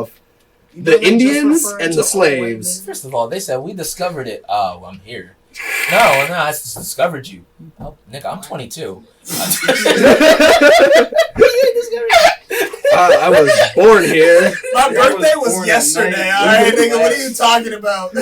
off the Indians and the slaves. First of all, they said we discovered it. Oh, I'm here. No, I just discovered you. Oh, nigga, I'm 22. I was born here. My birthday was yesterday. All right, nigga, what are you talking about?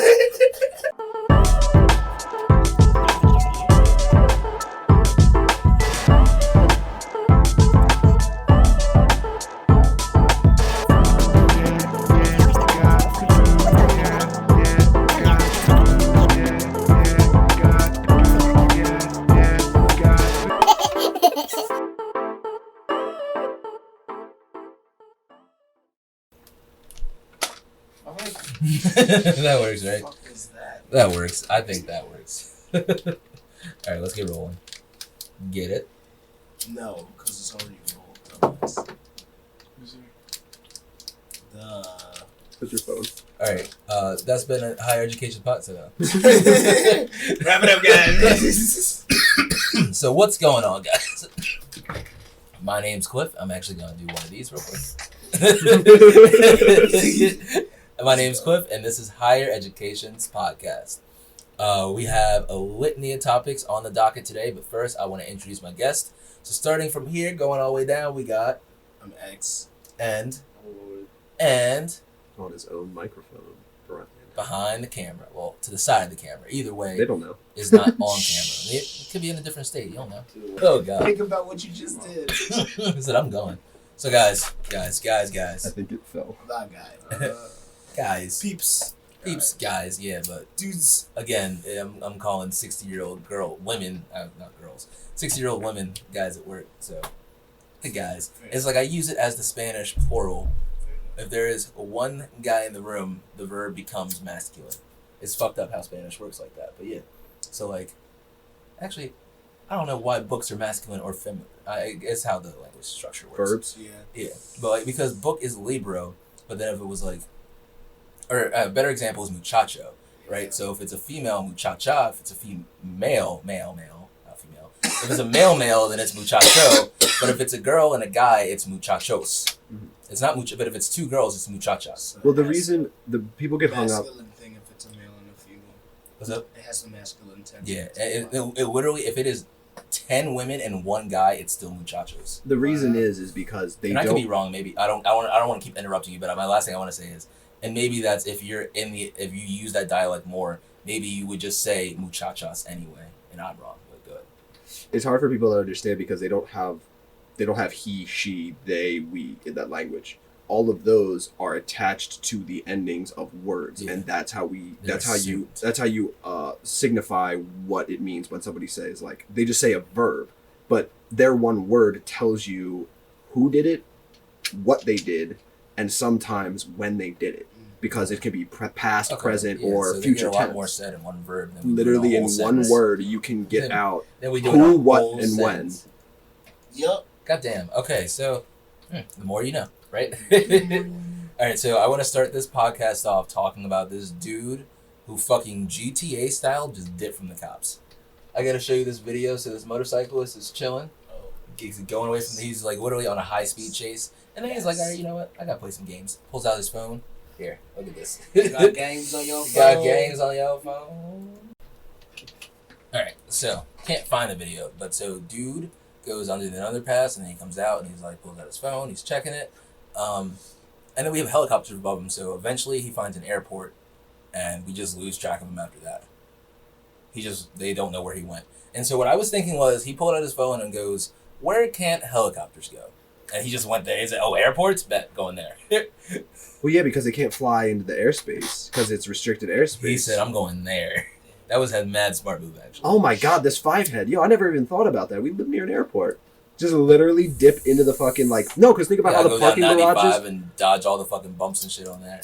That works, right? What is that? That works. I think that works. Alright, let's get rolling. Get it? No, because it's already rolled. What's your phone? Alright, that's been a higher education pot so now. Wrap it up, guys. So what's going on, guys? My name's Cliff. I'm actually going to do one of these real quick. My name's Cliff, and this is Higher Education's podcast. We have a litany of topics on the docket today, but first I want to introduce my guest. So starting from here, going all the way down, we got... I'm X. And on his own microphone. Behind the camera. Well, to the side of the camera. Either way. They don't know. Is not on camera. It could be in a different state. You don't know. Oh, God. Think about what you just did. I said, I'm going. So, guys. I think it fell. That guy. Guys. Peeps, guys, yeah, but dudes. Again, I'm calling 60-year-old women, not girls, 60-year-old women, guys at work, so, the guys. It's like I use it as the Spanish plural. If there is one guy in the room, the verb becomes masculine. It's fucked up how Spanish works like that, but yeah. So, like, actually, I don't know why books are masculine or feminine. I guess how the language structure works. Verbs? Yeah, but like, because book is libro, but then if it was like, or a better example is muchacho, right? Yeah. So if it's a female, muchacha. If it's a male, not female. If it's a male, then it's muchacho. But if it's a girl and a guy, it's muchachos. Mm-hmm. It's not but if it's two girls, it's muchachas. So well, the reason the people get hung up. Masculine thing if it's a male and a female. What's up? It has a masculine tendency. Yeah, it literally, if it is 10 women and one guy, it's still muchachos. The reason is because they don't. I could be wrong. Maybe I don't want to keep interrupting you, but my last thing I want to say is. And maybe that's if you use that dialect more, maybe you would just say muchachas anyway, and I'm wrong, but good. It's hard for people to understand because they don't have he, she, they, we in that language. All of those are attached to the endings of words, and that's how you signify what it means when somebody says, like, they just say a verb, but their one word tells you who did it, what they did, and sometimes when they did it, because it can be past, present, or so future tense. A lot more said in one verb. Than literally in one word, you can get out who, what, and sentence. When. Yup. Goddamn. Okay, so the more you know, right? All right, so I want to start this podcast off talking about this dude who fucking GTA style just dipped from the cops. I gotta show you this video. So this motorcyclist is chilling. He's going away from. He's like literally on a high speed chase. And then he's like, all right, you know what? I gotta play some games. Pulls out his phone. Here, look at this. Got games on your phone. Got games on your phone. Alright, so, can't find the video. But so, dude goes under the underpass and then he comes out and he's like, pulls out his phone. He's checking it. And then we have helicopters above him. So, eventually he finds an airport and we just lose track of him after that. They don't know where he went. And so, what I was thinking was, he pulled out his phone and goes, where can't helicopters go? And he just went there. He said, oh, airports? Bet, going there. Well, yeah, because they can't fly into the airspace, because it's restricted airspace. He said, I'm going there. That was a mad smart move, actually. Oh my god, this 5-head. Yo, I never even thought about that. We live near an airport. Just literally dip into the fucking, like... No, because think about how the parking garages... and dodge all the fucking bumps and shit on there.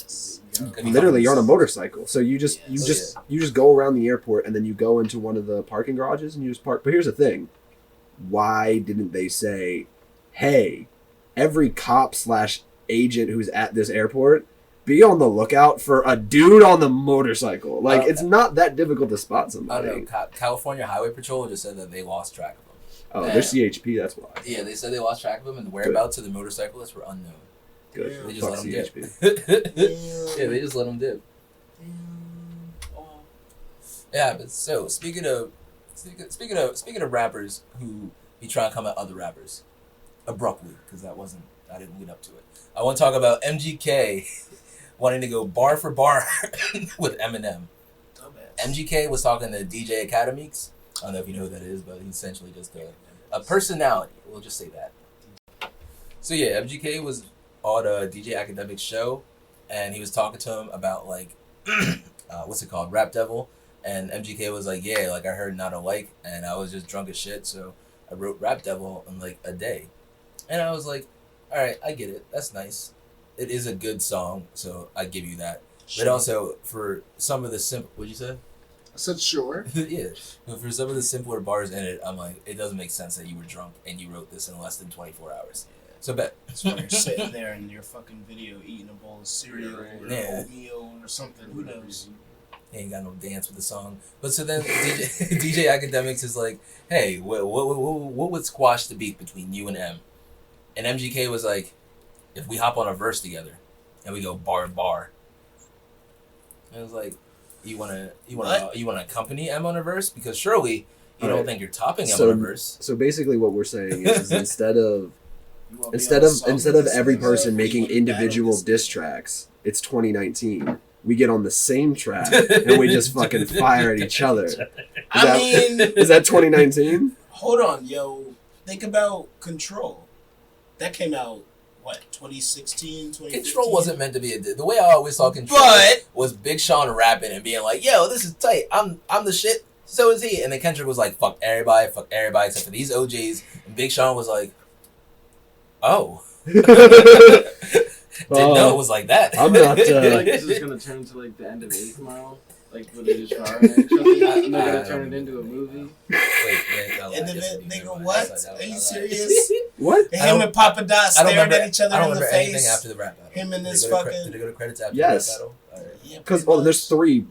Literally, you're on a motorcycle. So you just go around the airport, and then you go into one of the parking garages, and you just park. But here's the thing. Why didn't they say, hey... every cop/agent who's at this airport, be on the lookout for a dude on the motorcycle. Like, it's not that difficult to spot somebody. I don't know. California Highway Patrol just said that they lost track of him. Oh, they're CHP, that's why. Yeah, they said they lost track of him, and the whereabouts of the motorcyclists were unknown. Good. They just Fuck let him dip. CHP. Yeah, they just let him dip. Yeah, but so speaking of rappers who be trying to come at other rappers abruptly, because I didn't lead up to it. I want to talk about MGK wanting to go bar for bar with Eminem. MGK was talking to DJ Academics. I don't know if you know who that is, but he's essentially just a personality. We'll just say that. So yeah, MGK was on a DJ Academics show, and he was talking to him about like, what's it called, Rap Devil. And MGK was like, yeah, like I heard Not Alike, and I was just drunk as shit, so I wrote Rap Devil in like a day. And I was like, all right, I get it. That's nice. It is a good song, so I give you that. Sure. But also, for some of the simple... What'd you say? I said sure. Yeah. But for some of the simpler bars in it, I'm like, it doesn't make sense that you were drunk and you wrote this in less than 24 hours. Yeah. So bet. That's when you're sitting there in your fucking video eating a bowl of cereal or oatmeal or something. Who knows? He ain't got no dance with the song. But so then DJ Academics is like, hey, what would squash the beef between you and M? And MGK was like, if we hop on a verse together and we go bar to bar. And I was like, you wanna accompany M on a verse? Because surely you don't think you're topping M on a verse. So basically what we're saying is instead of every person making individual diss tracks, it's 2019. We get on the same track and we just fucking fire at each other. Is that 2019? Hold on, yo. Think about Control. That came out, what, 2016, 2015? Control wasn't meant to be the way I always saw Control was Big Sean rapping and being like, yo, this is tight. I'm the shit. So is he. And then Kendrick was like, fuck everybody except for these OGs. And Big Sean was like, oh. Didn't know it was like that. I'm not. Like this is gonna turn into like the end of 8 Mile, like where they just firing at each other. And they're gonna turn it into a movie. And then nigga, what? Are you serious? What? And him and Papa Dot staring at each other I don't in the remember face. anything after the rap battle. Him and this fucking. Did they go to credits after the rap battle? Because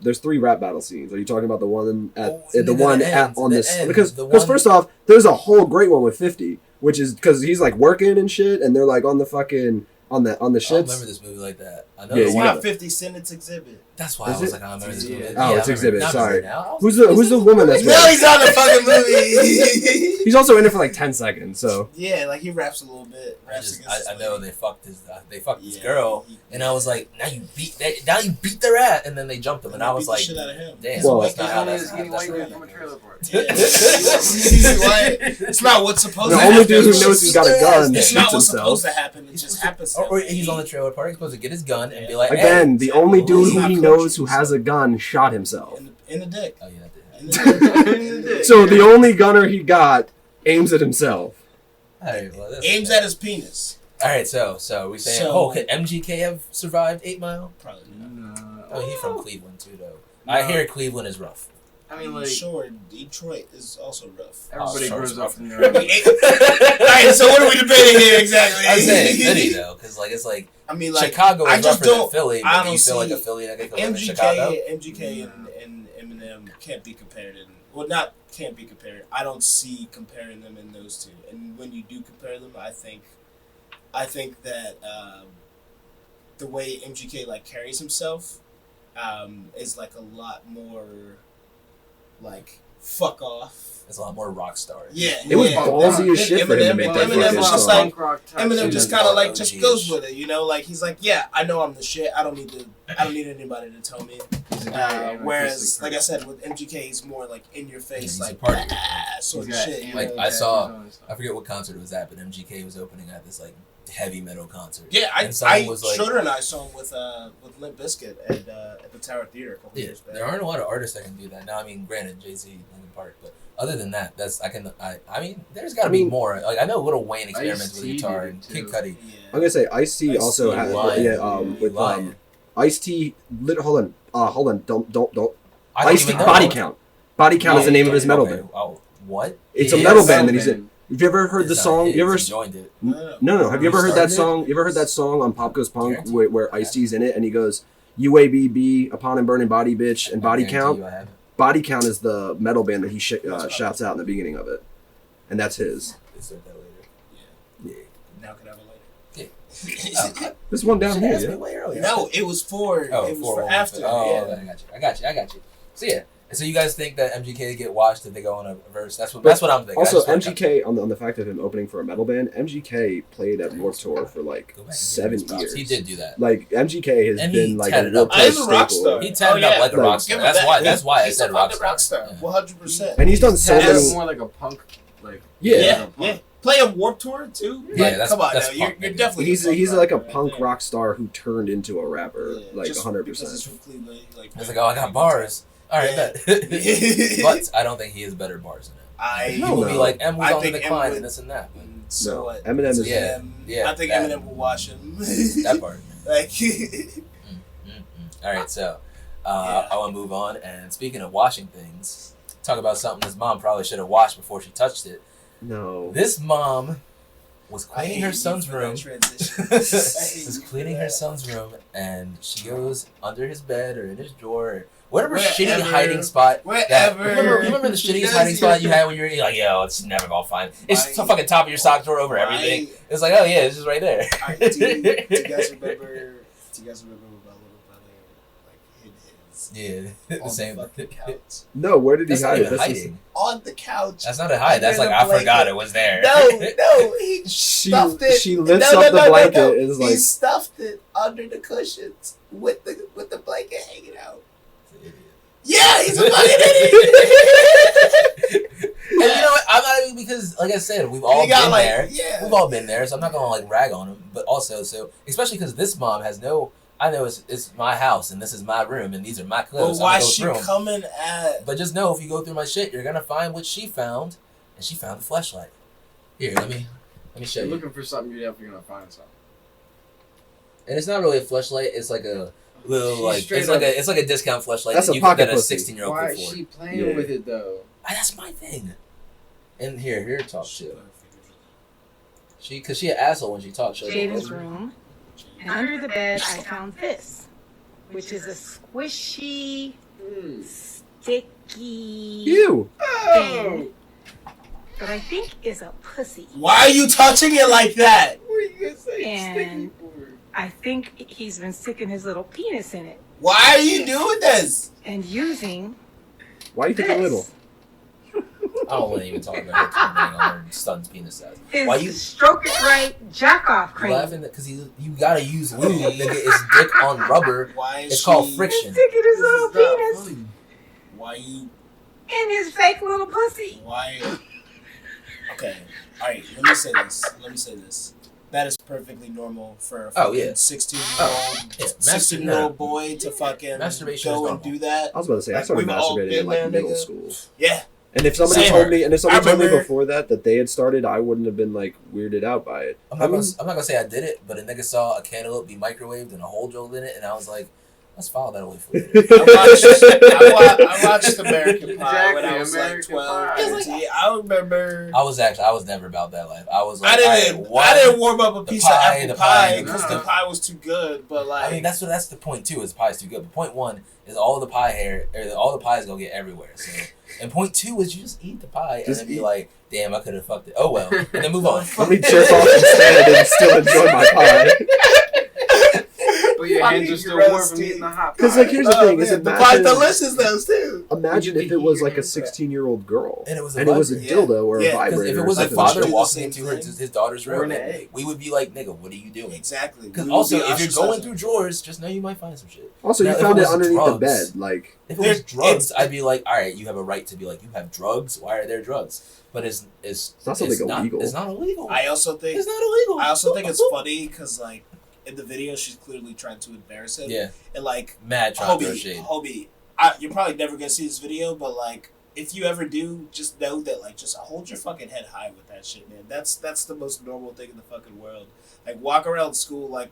there's three rap battle scenes. Are you talking about the one on this? Because first off, there's a whole great one with 50, which is because he's like working and shit, and they're like on the fucking. On the shits. I don't remember this movie like that. I know it's not 50 Cent, it's Exhibit. That's why I was like, I don't remember this movie. Oh, it's Exhibit. Sorry. Who's the woman that's? No, he's on the fucking movie. He's also in it for like 10 seconds. So yeah, like he raps a little bit. I know they fucked his girl, and I was like, now you beat their ass, and then they jumped him, and I was like, damn. Well, that's not how that's getting white from a trailer park. It's not what's supposed to happen. The only dude who knows he's got a gun it's shoots not what's himself. supposed to happen. It just happens. Or he's on the trailer park. He's supposed to get his gun and be like, again, the only dude who he knows who has a gun shot himself. In the dick. Oh yeah, in the dick. So the only gunner he got aims at himself. Aims at his penis. Alright, so we saying, could MGK have survived 8 Mile? Probably not. No. Oh, he's from Cleveland too, though. No. I hear Cleveland is rough. I mean, like, sure, Detroit is also rough. Everybody grows up in there. Alright, so what are we debating here exactly? I'm saying Philly though, because like it's like I mean, like Chicago is rougher than Philly. I But don't do you feel like a see Philly that could go to Chicago? MGK and Eminem can't be compared. Not can't be compared. I don't see comparing them in those two. And when you do compare them, I think that the way MGK like carries himself is like a lot more like fuck off. It's a lot more rock star. Yeah, it was ballsy as shit for him to make that Eminem was just like Eminem just kind of like OGs. just goes with it, you know. Like he's like, yeah, I know I'm the shit. I don't need anybody to tell me. Whereas, like I said, with MGK, he's more like in your face, like sort of shit. Like I forget what concert it was at, but MGK was opening at this like heavy metal concert. Yeah, Schroeder and I saw him with Limp Bizkit at the Tower Theater a couple years back. There aren't a lot of artists that can do that. Now, I mean, granted, Jay-Z, Linkin Park, but other than that, I mean, there's got to be more. Like I know Lil Wayne experiments with guitar and Kid Cudi. Yeah. I'm gonna say Ice-T also had with Ice-T. Hold on, don't. Ice-T Body Count. Body Count is the name of his metal band. Oh, what? It's a metal band that he's in. Have you ever heard the song? You ever joined it? No. Have you ever heard that song? You ever heard that song on Pop Goes Punk where Ice-T's in it and he goes, UABB, Upon and Burning Body Bitch, and Body Count? Body Count is the metal band that he shouts out in the beginning of it. And that's his. Yeah. Now can I have it later? This one down Shit, here. asked me Yeah. way earlier. No, it was for. Oh, it was for for after. Oh, yeah. okay, I got you. So yeah. So you guys think that MGK get washed if they go on a verse? That's what I'm thinking. Also, I just wanna- MGK on the fact of him opening for a metal band. MGK played at Warped Tour for like Go back and 7 give him his props. years. He did do that. Like MGK has And he been like a tatted up. Warped I am Tour a rock staple. star. He tatted Oh, up yeah. like a Like, rock star. give him That's that. why. That's why I He's said a rock fucking star. rock star. Yeah. 100%. And he's done so That's many. more like a punk. Like Yeah. Yeah. Play a Warped Tour too. Yeah, Like, that's- come on that's now. You're punk, man. definitely. He's a like a rocker punk right there. rock star who turned into a rapper, Yeah, like just 100%. because he's from Cleveland, like, It's like, oh, I got bars. All right, Yeah. bet. But I don't think he has better bars than him. No, He will be no. like, M was I on the think decline M and this and that. But So No, what? Eminem is- Yeah. Yeah, I think that- Eminem will wash him. that part. Like. All right, so Yeah. I want to move on. And speaking of washing things, talk about something his mom probably should have washed before she touched it. No. This mom was I cleaning hate her you son's for that room. transition. I hate Was you cleaning for her that. son's room, and she goes under his bed or in his drawer, or whatever shitty Wherever. hiding spot. That, Wherever. remember the shittiest hiding spot you had when you were like, yo, it's never gonna find. It's the fucking top of your sock drawer over everything. It's like, oh yeah, it's just right there. Do you guys remember? Do you guys remember when my little brother like hid his Yeah, the on same. the fucking couch? No, where did he That's not hide it? even This is- hiding. On the couch. That's not a hide. That's like, Under the I forgot blanket. it was there. No, he She stuffed it. she lifts up the blanket and is He like, stuffed it under the cushions with the blanket hanging out. Yeah, he's a fucking idiot. And you know what? I'm not even, because, like I said, we've all He got, been like, there. yeah. We've all been there, so I'm not gonna like rag on him. But also, so especially because this mom has no. I know it's my house and this is my room and these are my Well, clothes. why I'm gonna is go she through 'em. coming at? But just know, if you go through my shit, you're gonna find what she found, and she found the fleshlight. Here, let me show you're you. looking for something, you're definitely gonna find something. And it's not really a fleshlight. It's like a little She's like straight it's like a discount fleshlight That's that a you pocket that a pussy. 16-year-old Why could is afford. she playing Yeah. with it though? That's my thing. And here talk shit. Because she an asshole when she talks shit. Jaden's room, and under the bed I found this, which is a squishy, sticky ew. thing that I think is a pussy. Why are you touching it like that? What are you gonna say? And- sticky for? I think he's been sticking his little penis in it Why are you doing this? and using Why you think a this. little? I don't want to even talk about her commenting on her son's penis size. His Why you stroke it right, jack off cream. laughing? Because you gotta use lube, nigga. It's dick on rubber. Why is It's she, called He's friction. sticking his This little is not penis funny. Why you? in his fake little pussy. Why? Okay. All right. Let me say this. That is perfectly normal for a Oh, fucking yeah. 16-year-old Yeah, 16-year-old boy to fucking Masturbation is go and normal. do that. I was about to say I Like, started we've all masturbating in been like there, middle nigga. school. Yeah. And if somebody Same. told me, I told me remember- before that they had started, I wouldn't have been like weirded out by it. I'm not gonna say I did it, but a nigga saw a cantaloupe be microwaved and a hole drilled in it, and I was like, let's file that away for you. I watched American Pie when I was like American 12. Pie. 13. I remember. I was never about that life. I was like, I alright, didn't warm up a The piece pie, of apple the pie pie, because no. the pie was too good. But like, I mean, that's the point too. Is the pie's too good. But point one is all the pie hair, or all the pies go get everywhere. So, and point two is you just eat the pie Just and then be eat. like, damn, I could have fucked it. Oh well, and then move on. Let me jerk off instead and still enjoy my pie. But your Fucking hands are still gross, warm from dude. eating the hot Because pie. like here's the thing: is man, the pie's imagine, delicious those too. imagine if it was like a 16-year-old girl And it was a and it was a vibrator. dildo or Yeah, a 'cause vibrator. Because if it or was a something. father do the walking same into thing. his daughter's room, Or an egg. we would be like, nigga, what are you doing? Exactly. Because We would also, be if you're going ostracized. through drawers, just know you might find some shit. Also, Now, you if found it it was underneath drugs, the bed, like If it was There- drugs, it's- I'd be like, all right, you have a right to be like, you have drugs. Why are there drugs? But it's not something illegal. It's not illegal. I also think It's not illegal. I also think it's funny because like in the video she's clearly trying to embarrass him. Yeah, And like mad trying to throw shade. Hobie, you're probably never gonna see this video, but like if you ever do, just know that like just hold your fucking head high with that shit, man. That's the most normal thing in the fucking world. Like walk around school like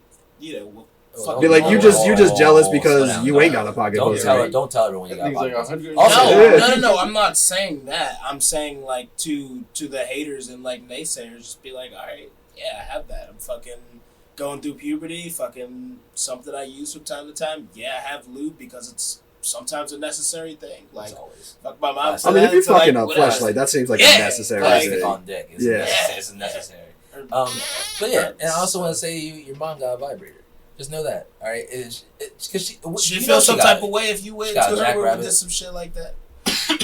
Oh, be like, you just jealous because slow down. you ain't got a pocket Don't pussy. don't tell everyone you That got thing's like pockets. 100. Also- No, I'm not saying that. I'm saying like to the haters and like naysayers, just be like, all right, yeah, I have that. I'm fucking going through puberty, fucking something I use from time to time. Yeah, I have lube because it's sometimes a necessary thing. Like, As always. fuck my mom. I mean, if you're fucking up whatever. Fleshlight, that seems like Yeah, a necessary like- thing. on dick. It's Yeah. necessary. It's necessary. Or But yeah, and I also want to say your mom got a vibrator. Just know that, all right? It's because she feels some type of way if you went to her and did some shit like that.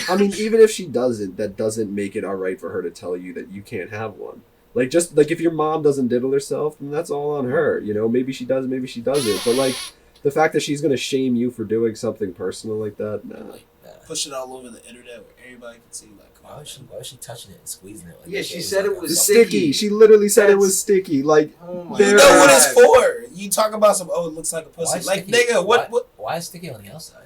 I mean, even if she doesn't, that doesn't make it all right for her to tell you that you can't have one. Like, just like if your mom doesn't diddle herself, then that's all on her. You know, maybe she does, maybe she doesn't. But like, the fact that she's gonna shame you for doing something personal like that, nah. Push it all over the internet where everybody can see. Like, why was she touching it and squeezing it? Like yeah, she said it was sticky. She literally said it was sticky. Like, you know what it's for. You talk about some. Oh, it looks like a pussy. Like, nigga, what? Why is sticky on the outside?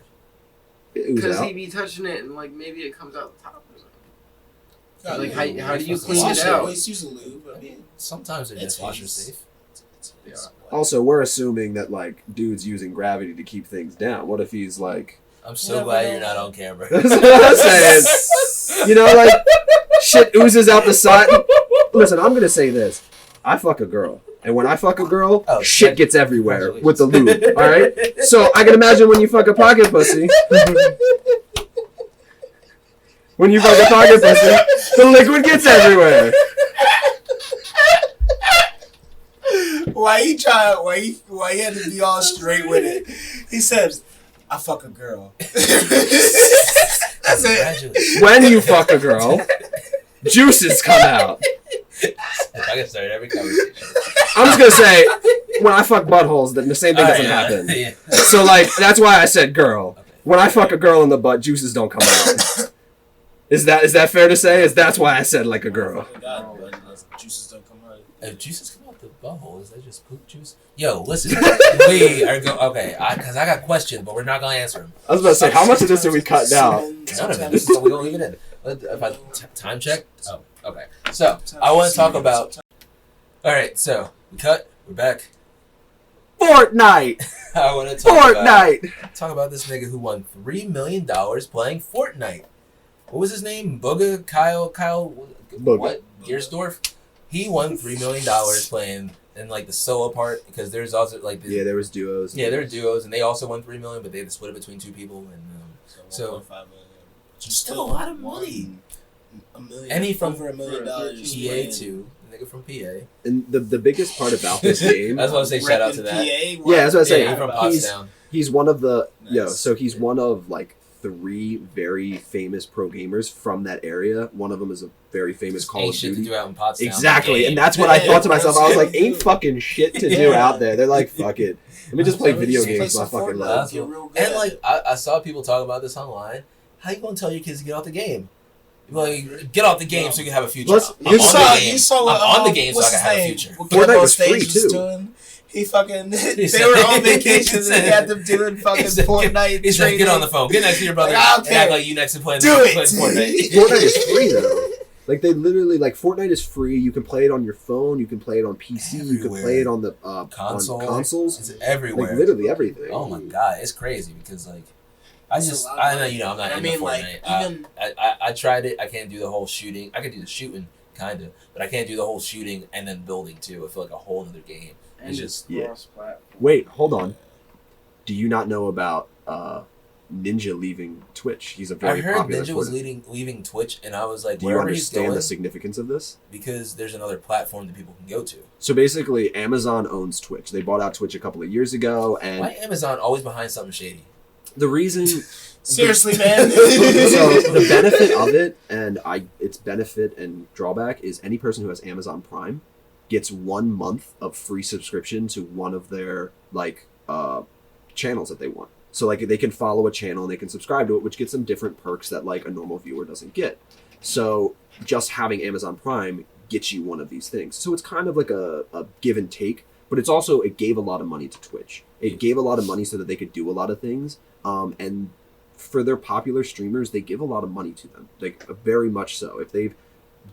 Because he be touching it and like maybe it comes out the top or something. Like how do you clean it out? Always use a lube. I mean, sometimes they're dishwasher safe. Yeah. Also, we're assuming that like dude's using gravity to keep things down. What if he's like? I'm so glad you're not on camera. That's what I'm saying. You know, like shit oozes out the side. Listen, I'm gonna say this. I fuck a girl. And when I fuck a girl, shit gets everywhere with the lube, alright? So I can imagine when you fuck a pocket pussy. When you fuck a pocket pussy, the liquid gets everywhere. Why he had to be all straight with it? He says, I fuck a girl. That's it. When you fuck a girl, juices come out. I can start every conversation. I'm just gonna say, when I fuck buttholes, then the same thing doesn't happen. Yeah. So like, that's why I said girl. Okay. When I fuck a girl in the butt, juices don't come out. Is that fair to say? That's why I said like a girl. Juices don't come out. If juices come out the butthole, is that just poop juice? Yo, listen, we are okay. Because I got questions, but we're not gonna answer them. I was about to say, how much of this did we cut down? None of it. This is we gonna leave it in. If I time check. Oh, okay. So I want to talk about. All right, so we cut. We're back. Fortnite. I want to talk about this nigga who won $3 million playing Fortnite. What was his name? Kyle. Booga. What? Giersdorf. He won $3 million playing in like the solo part because there's also like there was duos. Yeah, there were duos, and they also won $3 million, but they had to split it between two people, and so $1.5 million. Still a lot of money. $1 million. And he from over $1 million. PA too. The nigga from PA. And the biggest part about this game. I was going to say shout out to that. PA, yeah, that's what I was saying. From Pottstown. He's one of the so he's one of like 3 very famous pro gamers from that area. One of them is a very famous Call of Duty. To do out in Pottstown. Exactly, and that's what I thought to myself. I was like, ain't fucking shit to do out there. They're like, fuck it. Let me just play video games my fucking life. And like, I saw people talk about this online. How you gonna tell your kids to get out the game? Like, get off the game so you can have a future. You saw I'm on the game so I can have a future. Fortnite was free too. He fucking. They were on vacation and he had them doing fucking Fortnite. He said, "Get on the phone. Get next to your brother. And act like you next to playing Fortnite." Fortnite is free though. Like they literally Fortnite is free. You can play it on your phone. You can play it on PC. You can play it on the consoles. It's everywhere. Like literally everything. Oh my god, it's crazy because like. I'm not into Fortnite. I tried it. I can't do the whole shooting. I can do the shooting, kind of, but I can't do the whole shooting and then building too. I feel like a whole other game. It's just Wait, hold on. Do you not know about Ninja leaving Twitch? He's a very popular. I heard Ninja was leaving Twitch, and I was like, do you understand the significance of this? Because there's another platform that people can go to. So basically, Amazon owns Twitch. They bought out Twitch a couple of years ago, and why Amazon always behind something shady? The reason, seriously, man. So the benefit of it, and its benefit and drawback is any person who has Amazon Prime gets 1 month of free subscription to one of their channels that they want. So like they can follow a channel and they can subscribe to it, which gets them different perks that like a normal viewer doesn't get. So just having Amazon Prime gets you one of these things. So it's kind of like a give and take, but it's also it gave a lot of money to Twitch. It gave a lot of money so that they could do a lot of things. And for their popular streamers, they give a lot of money to them, like very much so. If they've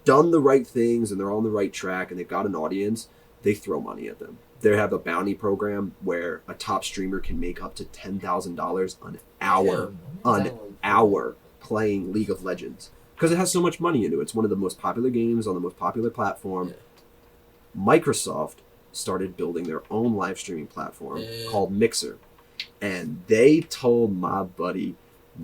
done the right things and they're on the right track and they've got an audience, they throw money at them. They have a bounty program where a top streamer can make up to $10,000 an hour playing League of Legends because it has so much money into it. It's one of the most popular games on the most popular platform. Microsoft started building their own live streaming platform called Mixer. And they told my buddy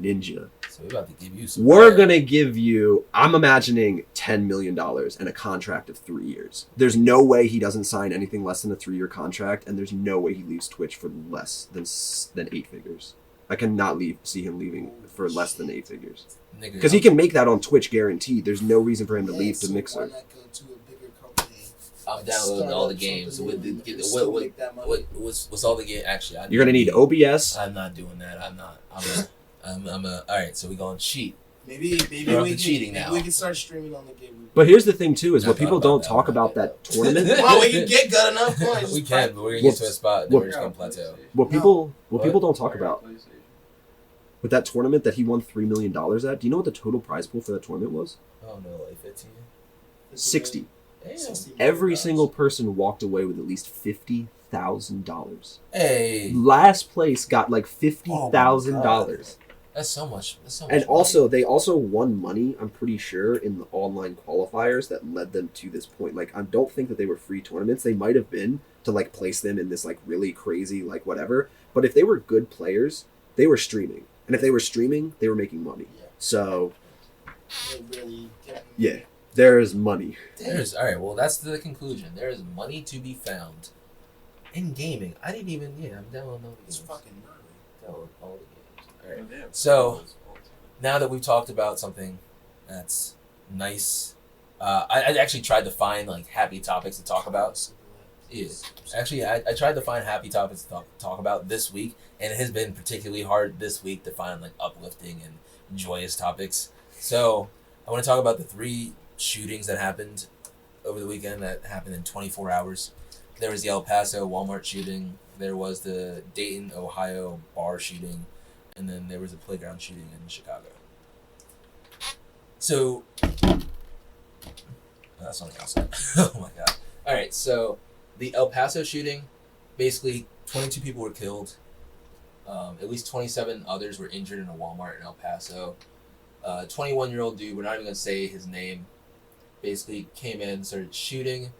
Ninja. So we're about to give you some. We're going to give you, I'm imagining $10 million and a contract of 3 years. There's no way he doesn't sign anything less than a 3-year contract, and there's no way he leaves Twitch for less than 8 figures. I cannot see him leaving for less than 8 figures. Because he can make that on Twitch guaranteed. There's no reason for him to leave to Mixer. Why not go to a bigger company? I'm downloading all the games. What's all the game? Actually, You're gonna need OBS. I'm not doing that. I'm a. All right, so we gonna cheat. Maybe We're up we to cheating now. We can start streaming on the game. But here's the thing too: is No, what people don't talk about that tournament. Well, we can get good enough points. We can, but we're gonna get to a spot and then we're just gonna plateau. What people What? don't talk about with that tournament that he won $3 million at. Do you know what the total prize pool for that tournament was? Oh no, like 15. 60. Damn. Every single person walked away with at least $50,000. Hey, Last place got like $50,000. that's so much. And also, they also won money, I'm pretty sure, in the online qualifiers that led them to this point. Like, I don't think that they were free tournaments. They might have been to, like, place them in this, like, really crazy, like, whatever. But if they were good players, they were streaming. And if they were streaming, they were making money. Yeah. So, Really yeah, there's money. All right. Well, that's the conclusion. There is money to be found in gaming. I didn't even. Yeah, I'm downloading all the It's games. fucking gnarly. Download all the games. All right. So now that we've talked about something that's nice, I actually tried to find like happy topics to talk about. Yeah. Actually, I tried to find happy topics to talk about this week, and it has been particularly hard this week to find like uplifting and joyous topics. So I want to talk about the 3 shootings that happened over the weekend that happened in 24 hours. There was the El Paso Walmart shooting. There was the Dayton, Ohio bar shooting, and then there was a playground shooting in Chicago. So that's something else. Oh my god! All right, so the El Paso shooting, basically 22 people were killed. At least 27 others were injured in a Walmart in El Paso. 21-year-old dude, we're not even going to say his name, basically came in, started shooting.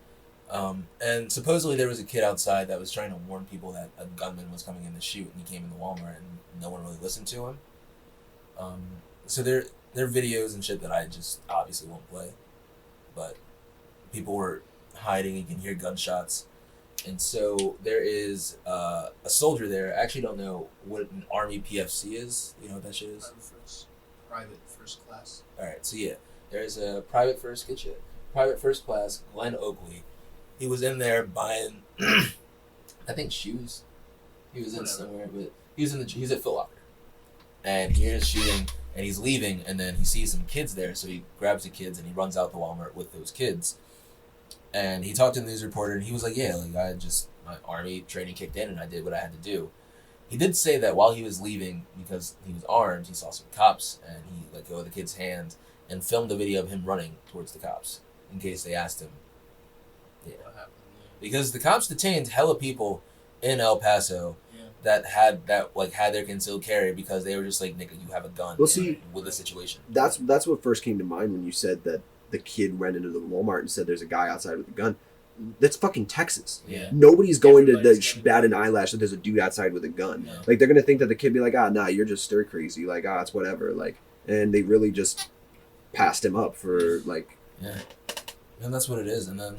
And supposedly there was a kid outside that was trying to warn people that a gunman was coming in to shoot, and he came in the Walmart, and no one really listened to him. So there are videos and shit that I just obviously won't play. But people were hiding, you can hear gunshots. And so there is a soldier there. I actually don't know what an Army PFC is. You know what that shit is? Private first class. Alright, so yeah. There's a private first class, Glenn Oakley. He was in there buying, I think, shoes. He was in somewhere, but he's at Foot Locker. And he hears shooting, and he's leaving, and then he sees some kids there, so he grabs the kids and he runs out the Walmart with those kids. And he talked to the news reporter, and he was like, yeah, like my Army training kicked in, and I did what I had to do. He did say that while he was leaving, because he was armed, he saw some cops, and he let go of the kid's hand and filmed a video of him running towards the cops in case they asked him. Yeah. What happened? Because the cops detained hella people in El Paso that had their concealed carry because they were just like, nigga, you have a gun. Well, see, with the situation. That's what first came to mind when you said that the kid ran into the Walmart and said there's a guy outside with a gun. That's fucking Texas. Yeah. Nobody's going to bat an eyelash that there's a dude outside with a gun. No. Like, they're going to think that the kid be like, nah, you're just stir crazy. Like, it's whatever. Like, and they really just passed him up for, like... Yeah. And that's what it is. And then,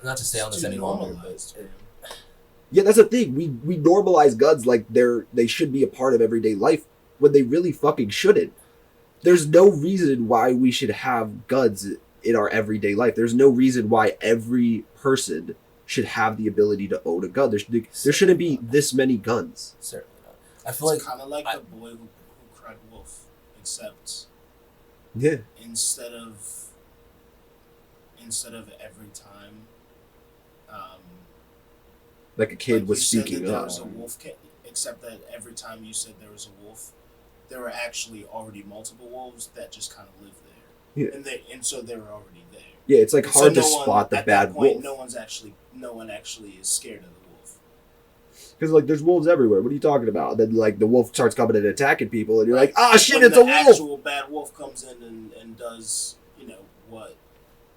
not to stay on this any longer, but... Yeah, that's the thing. We normalize guns like they should be a part of everyday life when they really fucking shouldn't. There's no reason why we should have guns in our everyday life. There's no reason why every person should have the ability to own a gun. There shouldn't be this many guns. Certainly not. I feel it's kind of like the boy who cried wolf, except instead of every time, like a kid like was speaking there up. was a wolf, except that every time you said there was a wolf, there were actually already multiple wolves that just kind of lived there. Yeah. And so they were already there. Yeah, it's like hard to spot the bad wolf. No one actually is scared of the wolf. Because like there's wolves everywhere. What are you talking about? Then like the wolf starts coming and attacking people, and you're like, shit, when it's a wolf. The actual bad wolf comes in and does what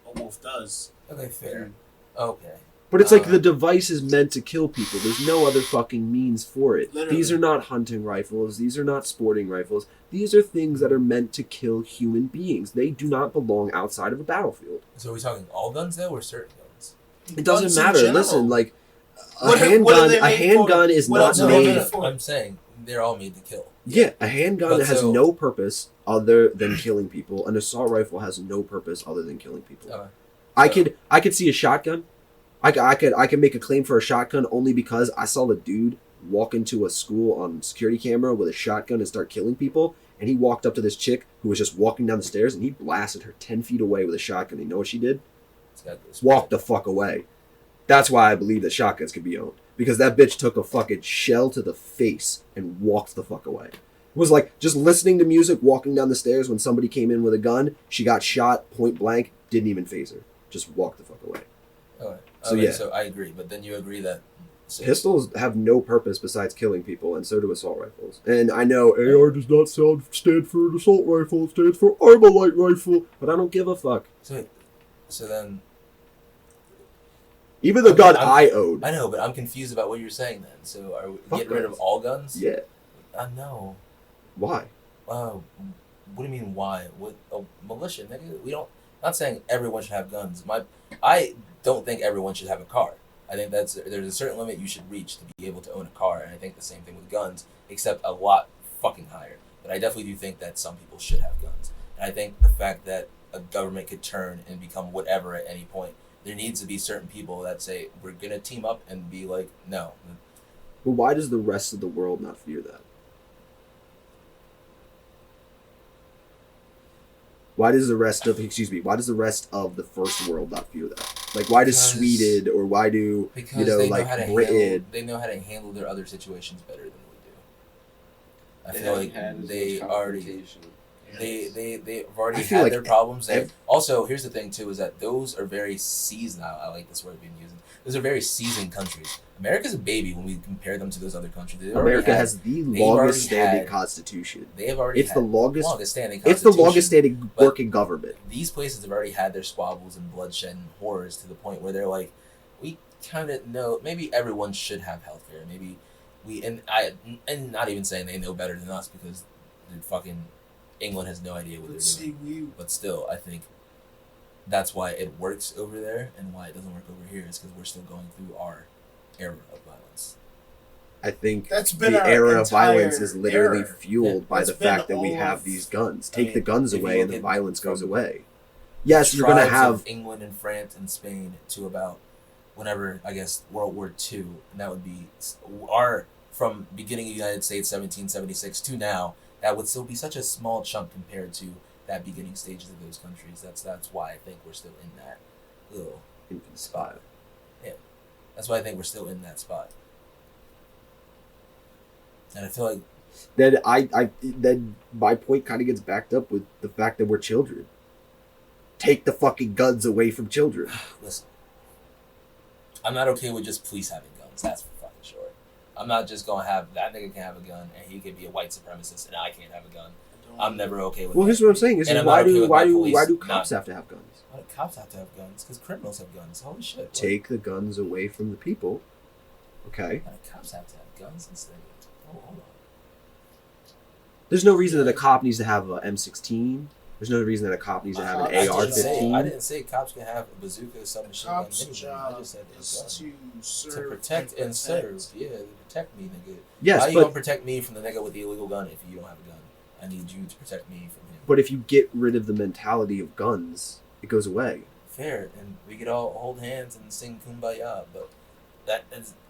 a wolf does. Okay, fair. Okay. But it's like the device is meant to kill people. There's no other fucking means for it. Literally. These are not hunting rifles. These are not sporting rifles. These are things that are meant to kill human beings. They do not belong outside of a battlefield. So are we talking all guns though, or certain guns? It doesn't Guns in matter. general. Listen, like a What are handgun. they A made handgun for? is What not else are No, they made. made for? I'm saying they're all made to kill. Yeah, a handgun But has so- no purpose other than killing people. An assault rifle has no purpose other than killing people. I could see a shotgun. I could make a claim for a shotgun only because I saw the dude walk into a school on security camera with a shotgun and start killing people. And he walked up to this chick who was just walking down the stairs and he blasted her 10 feet away with a shotgun. You know what she did? Walked the fuck away. That's why I believe that shotguns can be owned. Because that bitch took a fucking shell to the face and walked the fuck away. It was like just listening to music, walking down the stairs when somebody came in with a gun. She got shot point blank, didn't even phase her. Just walked the fuck away. Okay. So, yeah. So I agree, but then you agree that Pistols have no purpose besides killing people, and so do assault rifles. And I know AR does not stand for an assault rifle, it stands for Armalite rifle, but I don't give a fuck. So then Even the gun I owned. I know, but I'm confused about what you're saying then. So are we Fuck getting rid of guns. all guns? Yeah. No. Why? What do you mean why? What militia, nigga? We don't. Not saying everyone should have guns. I don't think everyone should have a car. I think there's a certain limit you should reach to be able to own a car, and I think the same thing with guns, except a lot fucking higher. But I definitely do think that some people should have guns, and I think the fact that a government could turn and become whatever at any point, there needs to be certain people that say we're gonna team up and be like, no. But why does the rest of the world not fear that? Why does the rest of the first world not fear that? Like, why does Sweden or why do Because they Britain? They know how to handle their other situations better than we do. I feel like they've already had their problems. And also, here's the thing too: is that those are very seasoned. I like this word being used. Those are very seasoned countries. America's a baby when we compare them to those other countries. America has the longest standing constitution. They have already. It's the longest standing. It's the longest standing working government. These places have already had their squabbles and bloodshed and horrors to the point where they're like, we kind of know. Maybe everyone should have healthcare. Maybe and not even saying they know better than us because the fucking England has no idea what they're doing. But still, I think that's why it works over there and why it doesn't work over here is because we're still going through our era of violence. I think the era of violence is literally era. fueled by the fact that we have these guns. Take the guns away and the violence goes away. Yes, you're going to have England and France and Spain to about whenever, I guess, World War II, and that would be from beginning of the United States, 1776 to now, that would still be such a small chunk compared to that beginning stages of those countries. That's why I think we're still in that little spot. Yeah, that's why I think we're still in that spot. And I feel like then my point kind of gets backed up with the fact that we're children. Take the fucking guns away from children. Listen, I'm not okay with just police having guns. That's for fucking sure. I'm not just gonna have that nigga can have a gun and he can be a white supremacist and I can't have a gun. I'm never okay with that. Well, here's what I'm saying: is why do cops have to have guns? Why do cops have to have guns? Because criminals have guns. Holy shit! Take the guns away from the people. Okay. Why do cops have to have guns instead? Oh, hold on. There's no reason that a cop needs to have an M16. There's no reason that a cop needs to have an AR-15. I didn't say cops can have a bazooka, submachine gun, anything. I just said to protect and serve. Yeah, to protect me, nigga. Yes, How you gonna protect me from the nigga with the illegal gun if you don't have a gun? I need you to protect me from him. But if you get rid of the mentality of guns, it goes away. Fair, and we could all hold hands and sing Kumbaya, but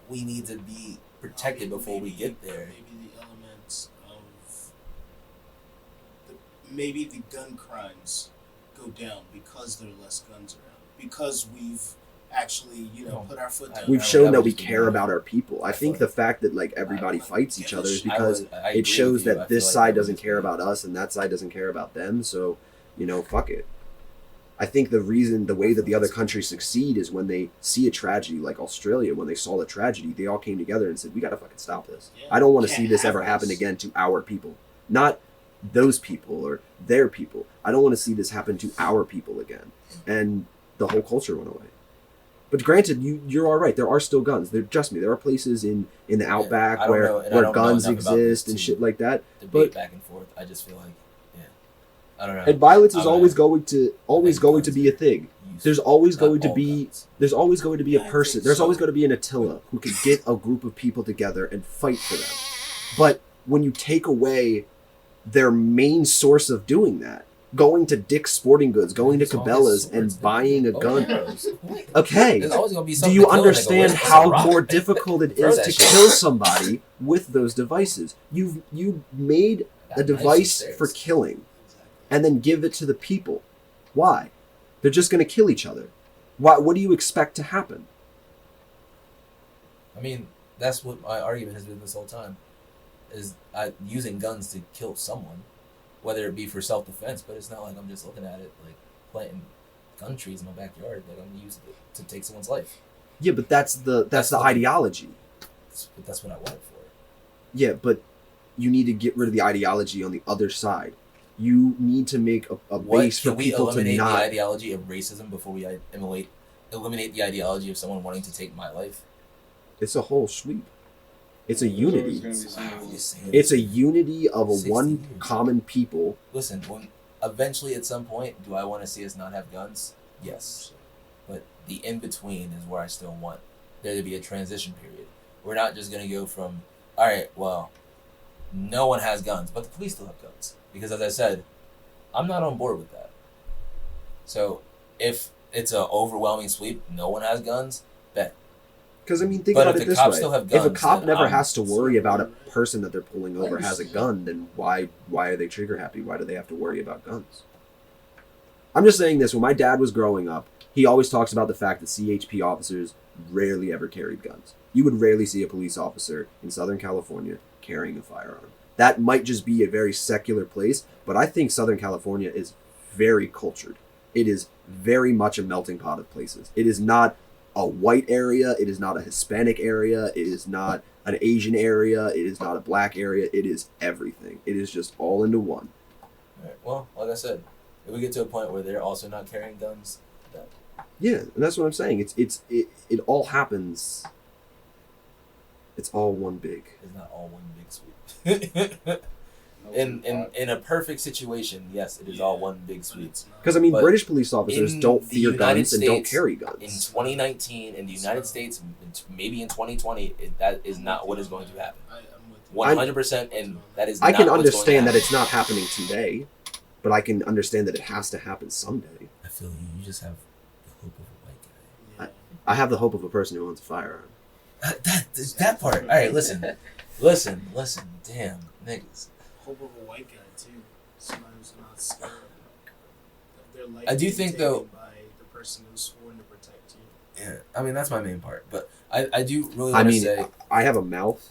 we need to be protected before we get there. Maybe the elements of maybe the gun crimes go down because there are less guns around. Because we've actually, put our foot down. We've shown that we care about our people. I think the fact that everybody fights each other is because it shows that this side doesn't care about us and that side doesn't care about them. So, fuck it. I think the way that the other countries succeed is when they see a tragedy, like Australia. When they saw the tragedy, they all came together and said, "We gotta fucking stop this. I don't want to see this ever happen again to our people, not those people or their people. I don't want to see this happen to our people again." And the whole culture went away. But granted, you're all right. There are still guns. Trust me, there are places in the outback where guns exist and shit like that. Debate back and forth. I just feel like, I don't know. And violence is always going to be a thing. There's always going to be a person. There's always going to be an Attila who can get a group of people together and fight for them. But when you take away their main source of doing that, going to Dick's Sporting Goods, going to Cabela's and buying a gun. Okay. Do you understand how more difficult it is to kill somebody with those devices? You made a device for killing and then give it to the people. Why? They're just going to kill each other. What do you expect to happen? I mean, that's what my argument has been this whole time. Is using guns to kill someone. Whether it be for self-defense, but it's not like I'm just looking at it like planting gun trees in my backyard. Like I'm using it to take someone's life. Yeah, but that's the ideology. But that's what I want it for. Yeah, but you need to get rid of the ideology on the other side. You need to make a base for people to not... Can we eliminate the ideology of racism before we eliminate the ideology of someone wanting to take my life? It's a whole sweep. It's a unity. It's a unity of one common people. Listen, eventually at some point, do I want to see us not have guns? Yes. But the in-between is where I still want there to be a transition period. We're not just going to go from, all right, well, no one has guns, but the police still have guns. Because as I said, I'm not on board with that. So if it's an overwhelming sweep, no one has guns, bet. Because, I mean, think about it this way. If a cop never has to worry about a person that they're pulling over has a gun, then why are they trigger happy? Why do they have to worry about guns? I'm just saying this. When my dad was growing up, he always talks about the fact that CHP officers rarely ever carried guns. You would rarely see a police officer in Southern California carrying a firearm. That might just be a very secular place, but I think Southern California is very cultured. It is very much a melting pot of places. It is not a white area, it is not a Hispanic area, it is not an Asian area, it is not a black area, it is everything. It is just all into one. All right. Well, like I said, if we get to a point where they're also not carrying guns, then... Yeah, and that's what I'm saying. It all happens. It's all one big. It's not all one big sweep. In a perfect situation, yes, it is all one big sweep. Because, I mean, British police officers don't fear guns and don't carry guns. In 2019, in the United States, maybe in 2020, that is not what is going to happen. 100%, and that is not I can understand that it's not happening today, but I can understand that it has to happen someday. I feel you just have the hope of a white guy. I have the hope of a person who owns a firearm. That part. All right, listen. Damn, niggas. Hope of a white guy too. Somebody who's not scared of their life. I do think though, by the person who's sworn to protect you. Yeah, I mean that's my main part, but I do really want to say I have a mouth,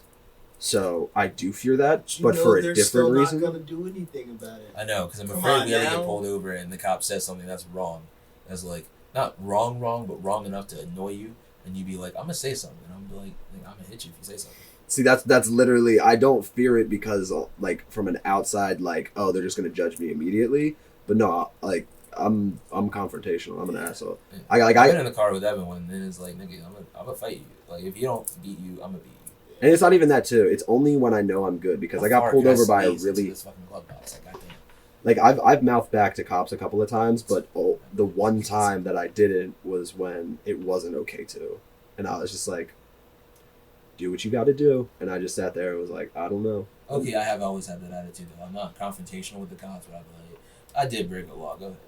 so I do fear that, but for a different reason. They're not gonna do anything about it. I know, because I'm afraid we ever get pulled over and the cop says something that's wrong. That's like not wrong, but wrong enough to annoy you, and you be like, I'm gonna say something. I'm gonna be like I'm gonna hit you if you say something. See, that's literally, I don't fear it because, like, from an outside, like, oh, they're just going to judge me immediately. But no, like, I'm confrontational. I'm an asshole. Yeah. I've been in the car with Evan when it's like, nigga, I'm going to fight you. Like, if you don't beat you, I'm going to beat you. And it's not even that, too. It's only when I know I'm good because I got pulled over by a really... Like, I've mouthed back to cops a couple of times, but the one time that I didn't was when it wasn't okay to. And I was just like... do what you got to do, and I just sat there and was like, I don't know. Okay, I have always had that attitude though. I'm not confrontational with the cops, but I'm like, I did break a law. Go ahead.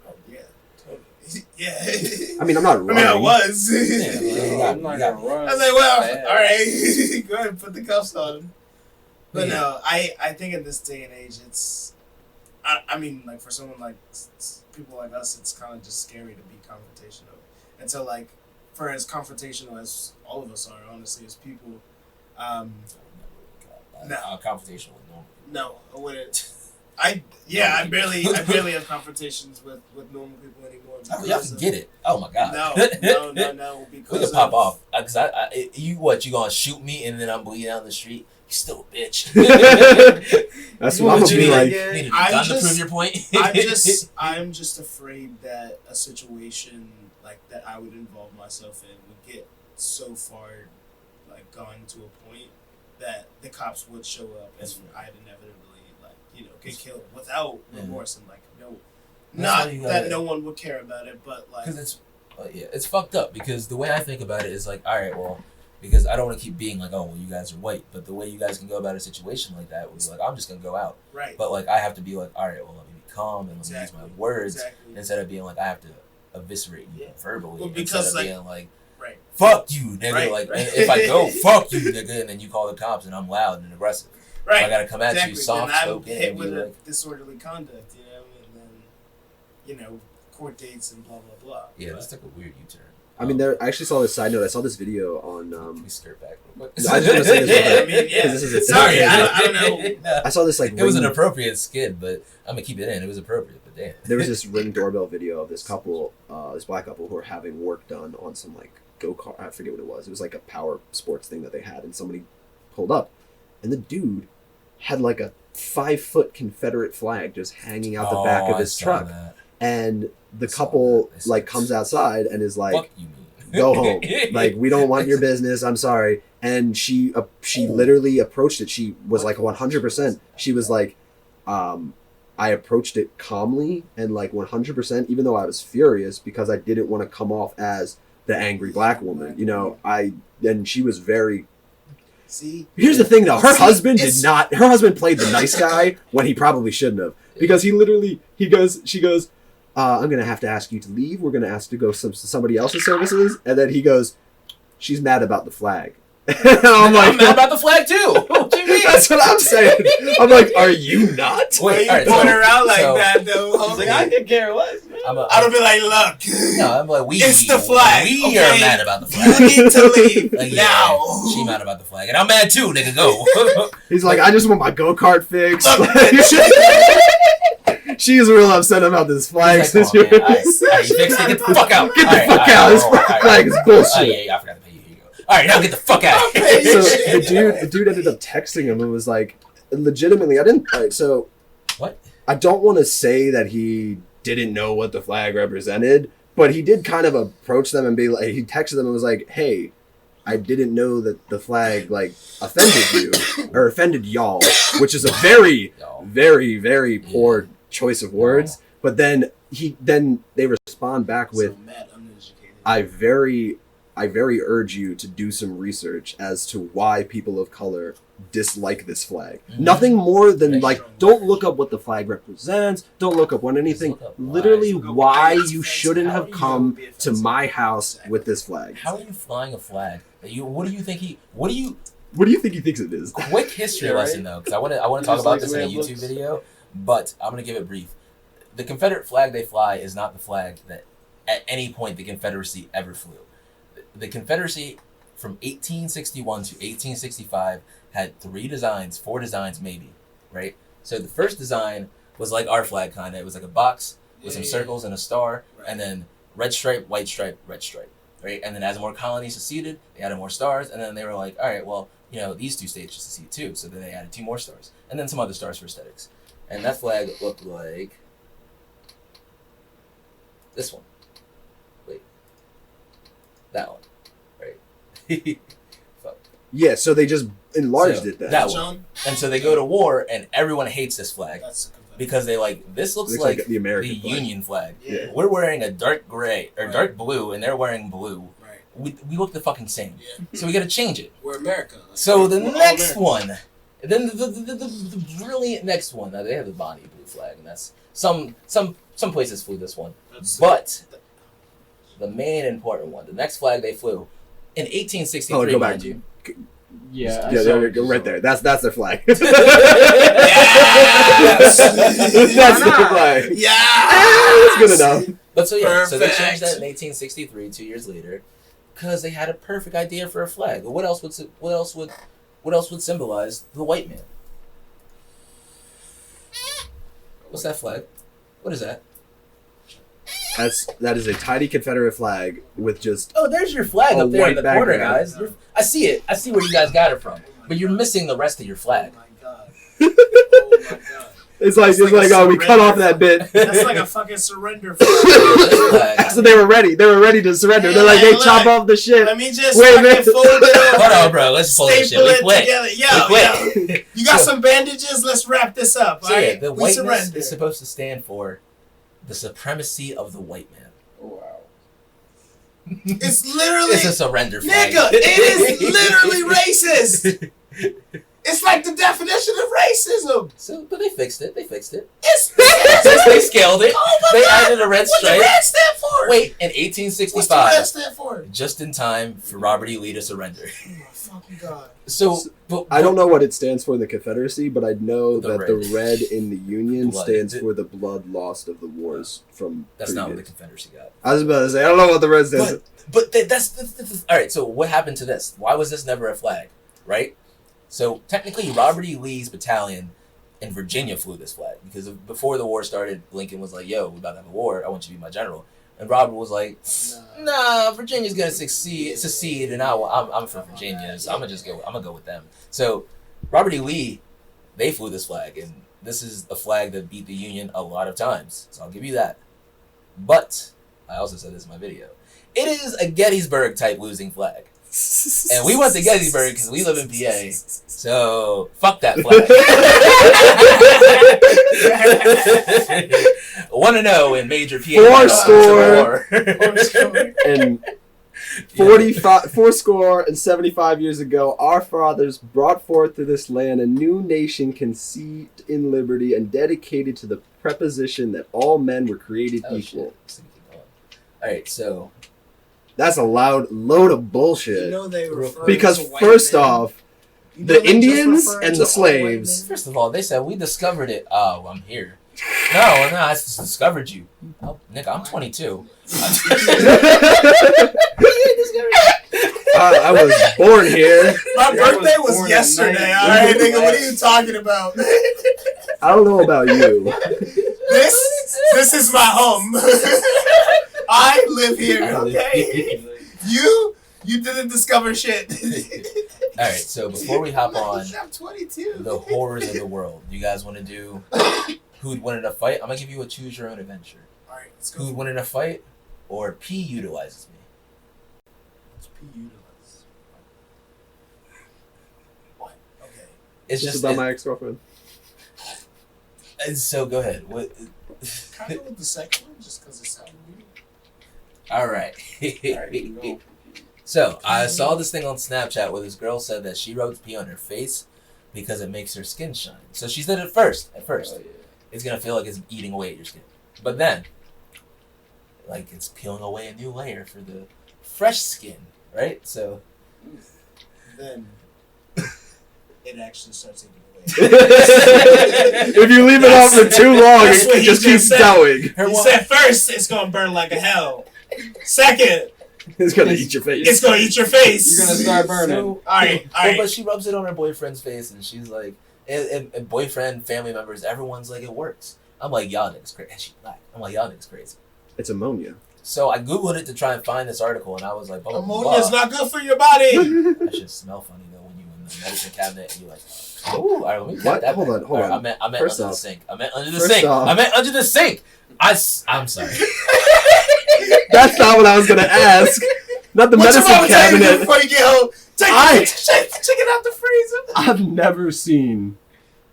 Oh, yeah, totally. Yeah. I mean, I'm not running. I was. Yeah, I'm not gonna run. I was like, well, all right, go ahead and put the cuffs on him. But no, I think in this day and age, it's, I mean, like for someone like people like us, it's kind of just scary to be confrontational, and so like. For as confrontational as all of us are, honestly, as people, no, confrontational with normal people. No, I wouldn't. I barely have confrontations with normal people anymore. Y'all can get it. Oh my god. No. Because we can pop off. Cause you gonna shoot me and then I'm bleeding out in the street? You still a bitch. That's what I'm gonna be like. You need a gun to prove your point. I'm just afraid that a situation like that I would involve myself in would get so far, like gone to a point that the cops would show up and I'd inevitably get killed without remorse and not that no one would care about it, but like because it's fucked up because the way I think about it is like, all right, well, because I don't want to keep being like, oh, well, you guys are white, but the way you guys can go about a situation like that was like, I'm just gonna go out, right? But like I have to be like, all right, well, let me be calm and let me use my words instead of being like I have to eviscerate you verbally because instead of being like. Right. Fuck you, nigga. If I go, fuck you, nigga, and then you call the cops and I'm loud and aggressive. Right. I gotta come at you soft spoken and be like disorderly conduct, and then, court dates and blah blah blah. Yeah, this took a weird U-turn. I mean, I actually saw this side note. I saw this video on. We skirt back real quick. I was gonna say this. This is a sorry, I don't know. No. I saw this It was an appropriate skit, but I'm gonna keep it in. It was appropriate, but damn. There was this Ring doorbell video of this couple, this black couple, who are having work done on some go-kart. I forget what it was. It was like a power sports thing that they had, and somebody pulled up, and the dude had like a 5-foot Confederate flag just hanging out the back of his truck. That. And the couple comes outside and is like, fuck you, go home. Like, we don't want your business. I'm sorry. And she literally approached it. She was like 100%. She was like, I approached it calmly and 100%, even though I was furious because I didn't want to come off as the angry black woman. And she was very. See, here's the thing though. Her husband played the nice guy when he probably shouldn't have, because she goes, I'm going to have to ask you to leave. We're going to ask to go to somebody else's services. And then he goes, she's mad about the flag. I'm mad about the flag too. What do you mean? That's what I'm saying. I'm like, are you not? Wait, you point her out like that though? He's like, I could care less. I don't be like, look. No, I'm like, it's the flag. We are mad about the flag. You need to leave now. She mad about the flag, and I'm mad too. Nigga, go. He's like, I just want my go-kart fixed. She's real upset about this flag situation. Get the fuck out. Get the fuck out. This flag is bullshit. I forgot to pay you. Here you go. All right, now get the fuck out. So the dude ended up texting him and was like, legitimately, what? I don't want to say that he didn't know what the flag represented, but he did kind of approach them and be like, he texted them and was like, hey, I didn't know that the flag offended you or offended y'all, which is a very, very, very poor choice of words. But then they respond back with, I very urge you to do some research as to why people of color dislike this flag. Mm-hmm. Nothing more than don't look up what the flag represents, don't look up what anything, literally why you shouldn't have come to my house with this flag. How are you flying a flag? What do you think he thinks it is? Quick history lesson though, because I want to talk about this in a YouTube video, but I'm going to give it brief. The Confederate flag they fly is not the flag that at any point the Confederacy ever flew. The Confederacy from 1861 to 1865 had 4 designs maybe, right? So the first design was like our flag kind of. It was like a box with some circles and a star, and then red stripe, white stripe, red stripe, right? And then as more colonies seceded, they added more stars, and then they were like, all right, well, these 2 states should secede too. So then they added 2 more stars, and then some other stars for aesthetics. And that flag looked like this one. Wait. That one. Right? Fuck. Yeah, so they just enlarged it then. That one. And so they go to war, and everyone hates this flag. Because they this looks like the American flag. Union flag. Yeah. We're wearing a dark gray, or dark blue, and they're wearing blue. Right. We look the fucking same. Yeah. So we gotta change it. We're America. So the next one, then the brilliant next one, now they have the Bonnie blue flag, and that's some places flew this one. But the main important one, the next flag they flew, in 1863, go back. mind you. Yeah, there, go right there. That's their flag. Yes! That's their flag. Yeah, that's good enough. But so so they changed that in 1863, 2 years later, because they had a perfect idea for a flag. But what else would symbolize the white man? What's that flag? What is that? That is a tiny Confederate flag with just there's your flag up there in the corner, guys. I see it. I see where you guys got it from. But you're missing the rest of your flag. Oh my god. It's like oh, we cut off that bit. That's like a fucking surrender flag. So they were ready. They were ready to surrender. They're like, hey, chop off the shit. Let me just fold it over. Hold on, bro. Let's fold this shit. We quit. Yo. You got some bandages? Let's wrap this up. So right? the whiteness is supposed to stand for the supremacy of the white man. Oh, wow. It's literally... It's a surrender flag. Nigga, it is literally racist. It's like the definition of racism. So, but they fixed it. It's They scaled it. Oh my they God. added a red stripe. What the red stand for? Wait, in What's the 1865, red stand for? just in time for Robert E. Lee to surrender. Oh my fucking God. So, I don't know what it stands for in the Confederacy, but I know The that red. the red in the Union Blood. stands for the blood lost of the wars from. That's not what the previous. Confederacy got. I was about to say I don't know what the red stands for. But that's all right. So what happened to this? Why was this never a flag? Right. So technically, Robert E. Lee's battalion in Virginia flew this flag because before the war started, Lincoln was like, "Yo, we about to have a war. I want you to be my general." And Robert was like, "Nah, Virginia's gonna secede, and I'm from Virginia, so I'm gonna go with them." So Robert E. Lee, they flew this flag, and this is a flag that beat the Union a lot of times. So I'll give you that. But I also said this in my video. It is a Gettysburg type losing flag. And we went to Gettysburg because we live in PA. So, fuck that flag. 1-0 in major PA. And 75 years ago, our fathers brought forth to this land a new nation conceived in liberty and dedicated to the preposition that all men were created equal. Alright, so... That's a load of bullshit. You know they refer because to white first men. off, You know the they just Indians refer and to the all slaves. white First of all, they said, we discovered it. Oh, I'm here. No, I just discovered you. Oh, nigga, I'm 22. I was born here. men. My birthday was born yesterday, in alright, nigga? What are you talking about? I don't know about you. This is my home. I live here, okay? You didn't discover shit. Alright, so before we hop on I'm 22. the horrors of the world, you guys want to do who'd win in a fight? I'm going to give you a choose your own adventure. Alright, let's go. Who'd win in a fight or P utilizes me? Let's P utilize. What? Okay. It's Just just about my ex-girlfriend. so go ahead. What? Can I go with the second one just because it sounded weird? All right. So I saw this thing on Snapchat where this girl said that she rubs pee on her face because it makes her skin shine. So she said at first, it's gonna feel like it's eating away at your skin, but then, like it's peeling away a new layer for the fresh skin, right? So Then it actually starts eating away. If you leave it off for too long, That's what it he just keeps said. going. He said first, it's gonna burn like a hell. Second, It's gonna eat your face. it's gonna eat your face. You're gonna start burning. So, Alright. But she rubs it on her boyfriend's face, and she's like, and boyfriend, family members, everyone's like, it works. I'm like, y'all niggas crazy. And she's black. I'm like, y'all niggas crazy. It's ammonia. So I googled it to try and find this article, and I was like, blah, blah, Ammonia is blah. not good for your body. That shit smell funny though when you in the medicine cabinet and you like, ooh, all right, let me cut What? that. Hold back. on, hold All right, on. I meant First under the off- sink. I meant under the First sink. off- I meant under the sink. I'm sorry. That's not what I was gonna ask. Not the What your medicine mama tell you cabinet. before you get home? Take the chicken out the freezer. I've never seen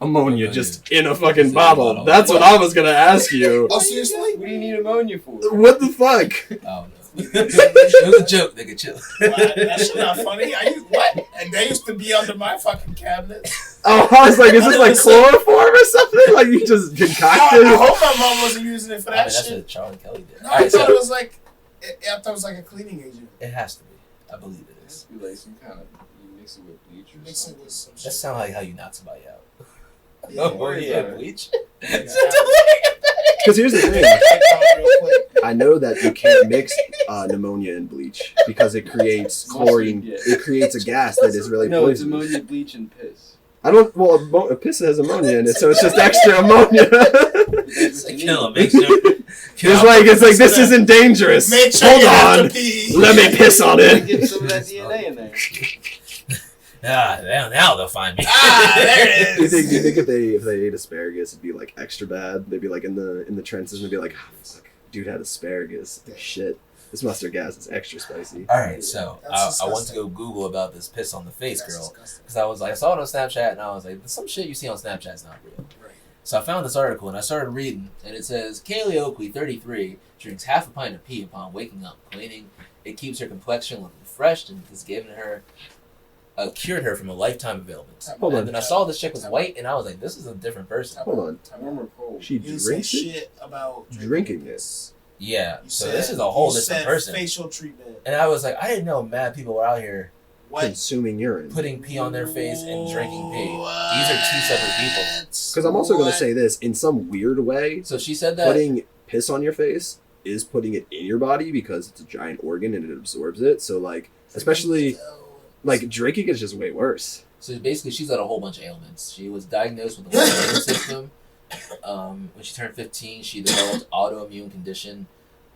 ammonia just in a fucking It's in a bottle. bottle. That's what I was gonna ask you. Oh, seriously? What do you need ammonia for? What the fuck? Oh no. It was a joke, nigga. Chill. That shit not funny. What? And they used to be under my fucking cabinet. Oh, I was like, is this like chloroform or something? Like you just concocted? I hope my mom wasn't using it for I mean, that that's shit. what Charlie Kelly did. No, All I right, thought so it was like, I thought it was like a cleaning agent. it has to be. I believe it is. You like some kind of, you mix it with bleach or Mix it something. with some shit. That sounds like how you knock somebody out. Yeah. Oh, yeah, bleach. Because here's the thing. Real quick. I know that you can't mix pneumonia and bleach because it creates chlorine. Yeah. It creates a gas that is really No, it's poisonous. ammonia, bleach, and piss. I don't. Well, piss has ammonia in it, so it's just extra ammonia. It's like, kill him. Make sure. It's like this isn't dangerous. Make sure Hold you have on. to pee. Let me piss on it. Get some of that DNA in there. Now they'll find me. There it Do is. you think if they ate asparagus, it'd be like extra bad? They'd be like in the trenches and they'd be like, oh, fuck, dude had asparagus. Shit, this mustard gas is extra spicy. All right, so That's I went to disgusting. go Google about this piss on the face That's girl disgusting. because I saw it on Snapchat and I was like, some shit you see on Snapchat's not real. Right. So I found this article and I started reading, and it says Kaylee Oakley, 33, drinks half a pint of pee upon waking up, claiming it keeps her complexion looking fresh and has given her, cured her from a lifetime of ailments. Hold And on. then I saw this chick was white, and I was like, this is a different person. Hold on. Warm or cold? She You didn't say drinks it. shit about Drinking this. Yeah, You so said- this is a whole you different said person. Facial treatment. And I was like, I didn't know mad people were out here What? Consuming urine. putting pee on their face and drinking pee. These are two separate people. Because I'm also going to say this in some weird way. So she said that. Putting piss on your face is putting it in your body because it's a giant organ and it absorbs it. So like, especially like drinking is just way worse. So basically, she's got a whole bunch of ailments. She was diagnosed with a weak immune system. When she turned 15, she developed autoimmune condition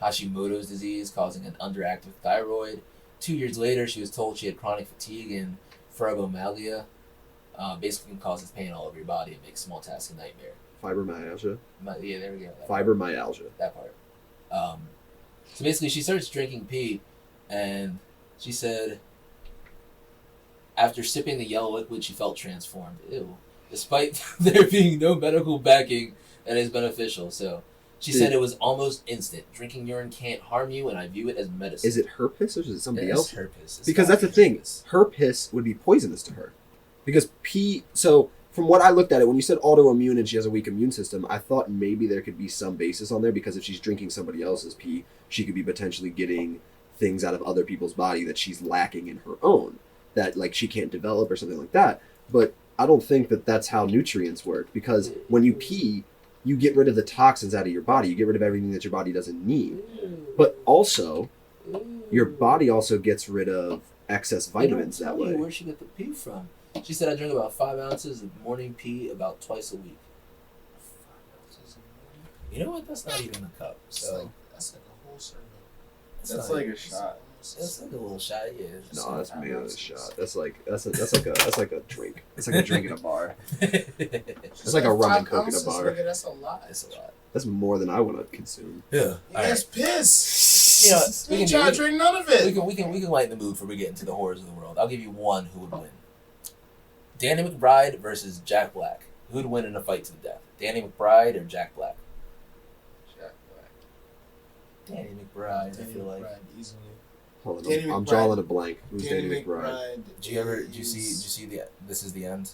Hashimoto's disease, causing an underactive thyroid. 2 years later, she was told she had chronic fatigue and fibromyalgia. Basically causes pain all over your body and makes small tasks a nightmare. Fibromyalgia. Yeah, there we go. Fibromyalgia. That part. So basically, she starts drinking pee, and she said after sipping the yellow liquid, she felt transformed. Ew. Despite there being no medical backing that is beneficial. So she said it was almost instant. Drinking urine can't harm you, and I view it as medicine. Is it her piss or is it somebody else? Her piss. It's Because gotta that's the be her thing. piss. Her piss would be poisonous to her. Because pee. So from what I looked at it, when you said autoimmune and she has a weak immune system, I thought maybe there could be some basis on there because if she's drinking somebody else's pee, she could be potentially getting things out of other people's body that she's lacking in her own, that like she can't develop or something like that. But I don't think that that's how nutrients work, because when you pee, you get rid of the toxins out of your body. You get rid of everything that your body doesn't need. But also, your body also gets rid of excess vitamins that way. Where she got the pee from? She said I drink about 5 ounces of morning pee about twice a week. 5 ounces a morning? You know what? That's not even a cup. So That's like a whole serving. That's not like even- a shot. That's like a little shot, yeah. No, that's more than a shot. That's like a drink. It's like a drink in a bar. It's like a rum and 5 coke in a ounces, bar. nigga, that's a lot. It's a lot. That's more than I want to consume. Yeah. That's piss. You know, We we ain't trying can to drink none of it. we can lighten the mood before we get into the horrors of the world. I'll give you one who would win. Danny McBride versus Jack Black. Who would win in a fight to the death? Danny McBride or Jack Black? Jack Black. Danny McBride, I feel like. Easily. Hold on, Danny I'm McBride. drawing a blank. Who's Danny McBride? Did you see the This Is the End?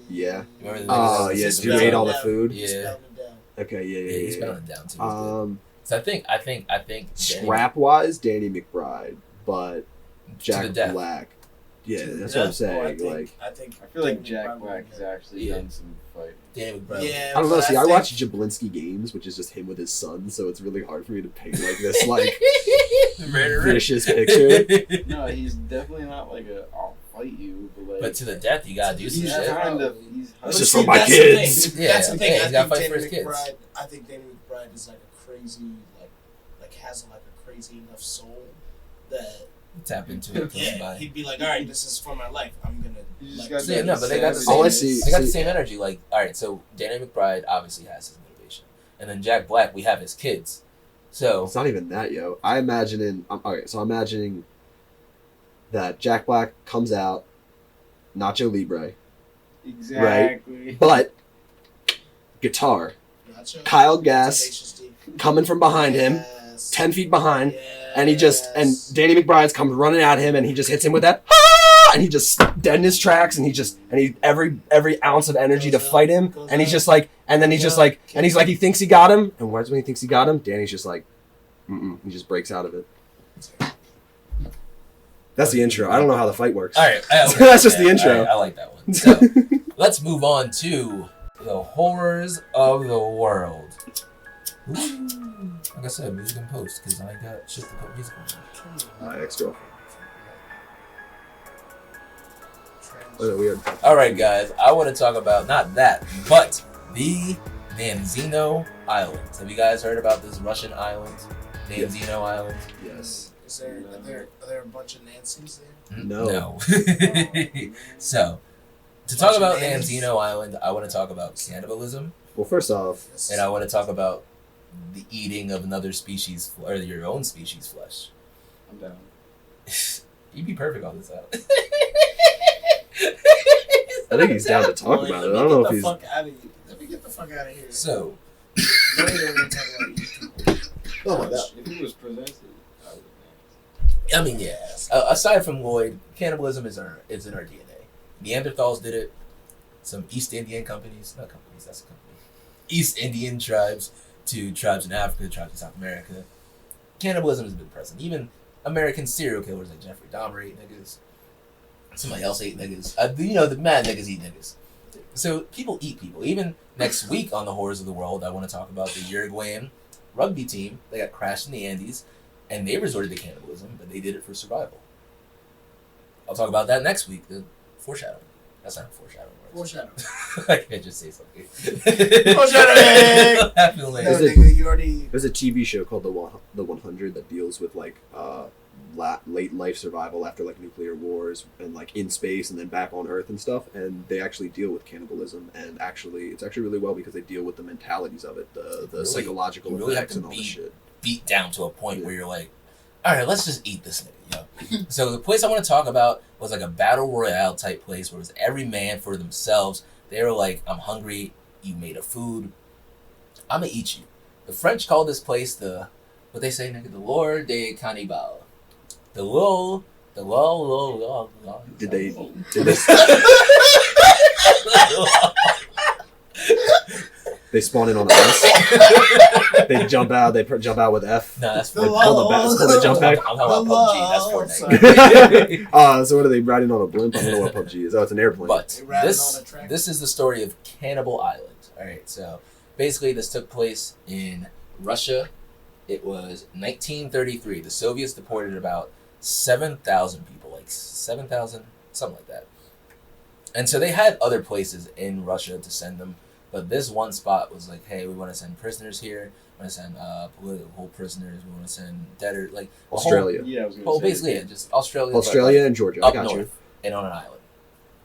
Yeah. Remember the Oh, nigga that yes, was you just ate all the down? food? Yeah. Okay, Yeah, he's yeah. pounding down too. He's good. So I think Danny Strap wise, Danny McBride, but to the Jack death. Black. Yeah, that's what I'm saying. I like, feel like Danny Jack McBride Black has actually Yeah. done some fighting. Danny McBride. Yeah, I don't know. but See, I think- watch Jablinski Games, which is just him with his son, so it's really hard for me to paint like this like vicious picture. No, he's definitely not like a I'll fight you, but like. But to the death, you gotta do some he's shit. kind of. He's. That's But just see, for my that's the kids. thing. Yeah, That's the thing. yeah, he's gotta I fight think for his Danny kids. McBride. I think Danny McBride is like a crazy, like has like a crazy enough soul that Tap into it. yeah, he'd be like, all right, this is for my life. I'm gonna. You just Like, gotta Yeah, do no, but they got the same- same. All I see- They got the same energy. Like, all right, so Danny McBride obviously has his motivation, and then Jack Black, we have his kids. So It's not even that, yo. I'm imagining that Jack Black comes out, Nacho Libre, Exactly. but guitar, Gotcha. Kyle Gass Tenacious D. coming from behind him, Yes. 10 feet behind, Yes. and Danny McBride comes running at him, and he just hits him with that, "Ah!" and he just dead in his tracks, and he every ounce of energy to fight him, and he's just like, and then he's just like, and he's like, he thinks he got him, and when he thinks he got him, Danny's just like, he just breaks out of it. That's the intro. I don't know how the fight works. all right, That's just the intro. All right, I like that one. So let's move on to the horrors of the world. Ooh. Like I said, music and post because I got shit to put music on. My ex-girlfriend. Oh, weird. All right, guys, I want to talk about not that, but the Nazino Island. Have you guys heard about this Russian island, Nazino Island? Yes. Are there a bunch of Nancys there? No. So, to talk about Nazino Island, I want to talk about cannibalism. Well, first off, and I want to talk about the eating of another species, or your own species' flesh. I'm down. You'd be perfect on this out. I think he's down to talk about it. I don't know if he's. Let me get the fuck out of here. So. No, we don't talk about you people. Oh my god. If he was presented, I mean, yeah. Aside from Lloyd, cannibalism is in our DNA. Neanderthals did it. Some East Indian companies, not companies, that's a company. East Indian tribes to tribes in Africa, tribes in South America. Cannibalism has been present. Even American serial killers like Jeffrey Dahmer ate niggas. Somebody else ate niggas. The mad niggas eat niggas. So people eat people. Even next week on the Horrors of the World, I want to talk about the Uruguayan rugby team. They got crashed in the Andes, and they resorted to cannibalism, but they did it for survival. I'll talk about that next week. The foreshadowing. That's not foreshadowing. Foreshadowing. I can't just say something. Foreshadowing! There's a TV show called The 100 that deals with like late life survival after like nuclear wars and like in space and then back on Earth and stuff, and they actually deal with cannibalism, and it's actually really well because they deal with the mentalities of it, the really, psychological effects and all the shit. Beat down to a point where you're like, all right, let's just eat this nigga, yo. So the place I want to talk about was like a battle royale type place where it was every man for themselves. They were like, I'm hungry, you made a food, I'm gonna eat you. The French called this place what they say, nigga, the Lord de Cannibal. Did they they spawn in on the S? They jump out with F? No, that's Pull the jump back? I'm talking about PUBG, that's Fortnite. So what are they riding on a blimp? I don't know what PUBG is. Oh, it's an airplane. But this is the story of Cannibal Island. Alright, so basically this took place in Russia. It was 1933. The Soviets deported about 7,000 people, like 7,000, something like that. And so they had other places in Russia to send them, but this one spot was like, hey, we want to send prisoners here, we want to send political prisoners, we want to send debtors, like Australia. I was going to say. Basically, just Australia. Australia and Georgia. Up I got north, you. and on an island.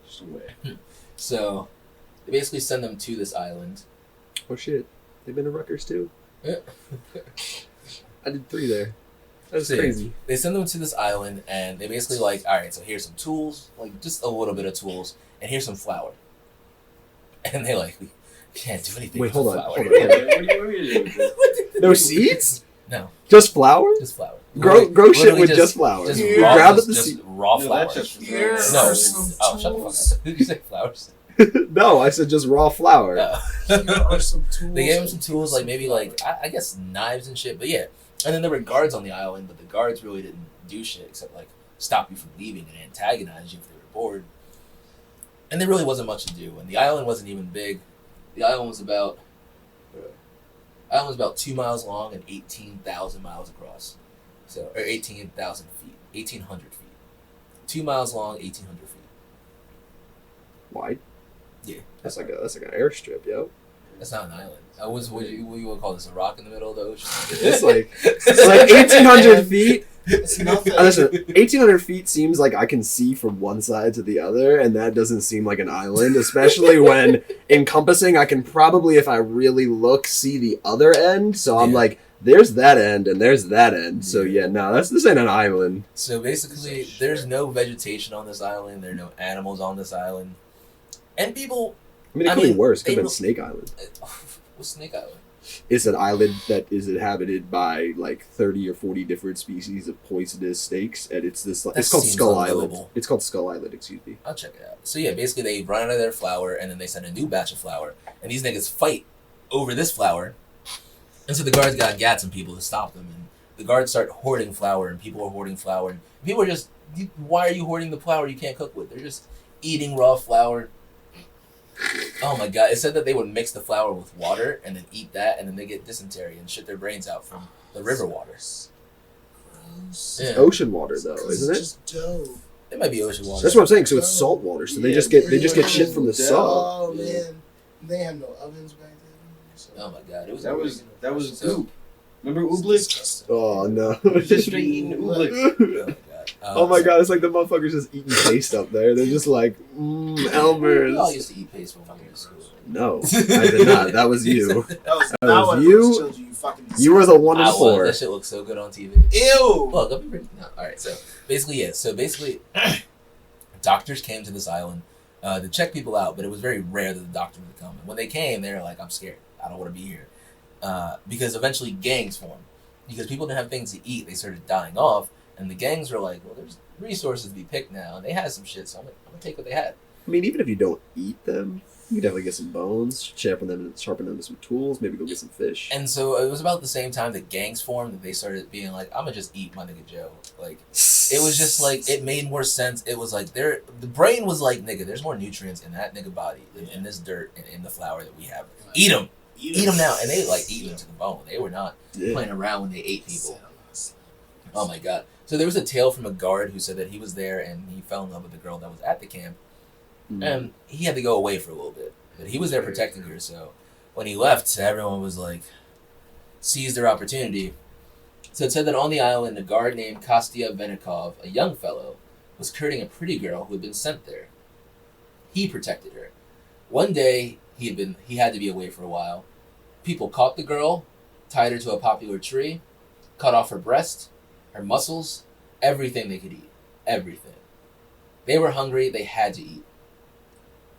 Just away. So they basically send them to this island. Oh shit, they've been to Rutgers too. I did 3 there. That's crazy. They send them to this island, and they basically like, all right, so here's some tools, like just a little bit of tools, and here's some flour. And they like, we can't do anything. Wait, with hold on. flour. What do you want me to do? No seeds? No, Just flour? just flour. Grow shit with just flour. Just You raw, grab just, the just seed. raw No, flour. that's just Here's No, some shut the tools. fuck up. Did you say flowers? No, I said just raw flour. No. Here are some tools. They gave him some tools, like maybe like I guess knives and shit. But yeah, and then there were guards on the island, but the guards really didn't do shit except like stop you from leaving and antagonize you if they were bored. And there really wasn't much to do, and the island wasn't even big. The island was about 2 miles long and 18,000 miles across, so or 18,000 feet, 1,800 feet. 2 miles long, 1,800 feet. Wide? Yeah, That's like an airstrip, yo. that's not an island. What you want to call this? A rock in the middle of the ocean? It's like 1,800 feet. It's nothing. Listen, 1,800 feet seems like I can see from one side to the other, and that doesn't seem like an island, especially when encompassing, I can probably, if I really look, see the other end. So I'm like, there's that end, and there's that end. So yeah, no, this ain't an island. So basically, there's no vegetation on this island. There are no animals on this island. And people... I mean, it could be worse. It could have been Snake Island. What's Snake Island? It's an island that is inhabited by like 30 or 40 different species of poisonous snakes, and it's this. It's called Skull Island. It's called Skull Island. Excuse me. I'll check it out. So yeah, basically they run out of their flour, and then they send a new batch of flour, and these niggas fight over this flour, and so the guards got Gadsden people to stop them, and the guards start hoarding flour, and people are hoarding flour, and people are just, why are you hoarding the flour you can't cook with? They're just eating raw flour. Oh my god, it said that they would mix the flour with water and then eat that, and then they get dysentery and shit their brains out from the river water. Gross. Yeah. It's ocean water though, isn't it? Just dough. It might be ocean water. That's what I'm saying. So it's salt water. So they just get shit from the salt. Oh man, they had no ovens back then. So. Oh my god, it was That was goop. Remember Oobleck? Oh no! Just straight eating Oobleck. Oh my god. Oh my god! It's like the motherfuckers just eating paste up there. They're just like, We all Elmer's. used to eat paste when we were in school. No, I did not. That was you. That was That not was what you. those children, you fucking You were the one in I was. four. That shit looks so good on TV. Ew! Look, I'll be pretty. No, all right. So basically, yeah. So basically, doctors came to this island to check people out, but it was very rare that the doctor would come. And when they came, they were like, "I'm scared. I don't want to be here," because eventually gangs formed. Because people didn't have things to eat, they started dying off, and the gangs were like, "Well, there's resources to be picked now." And they had some shit, so I'm gonna take what they had. I mean, even if you don't eat them, you can definitely get some bones, sharpen them with some tools, maybe go get some fish. And so it was about the same time that gangs formed that they started being like, "I'm gonna just eat my nigga Joe." Like, it was just like, it made more sense. It was like the brain was like, nigga, there's more nutrients in that nigga body than in this dirt and in the flour that we have. Eat them. Eat them now. And they like eat them to the bone. They were not playing around when they ate people. Oh my god. So there was a tale from a guard who said that he was there and he fell in love with the girl that was at the camp. And he had to go away for a little bit. But he was there protecting her, so when he left, everyone was like, seized their opportunity. So it said that on the island, a guard named Kostya Venikov, a young fellow, was courting a pretty girl who had been sent there. He protected her. One day, he had to be away for a while. People caught the girl, tied her to a popular tree, cut off her breast, her muscles, everything they could eat. Everything. They were hungry, they had to eat.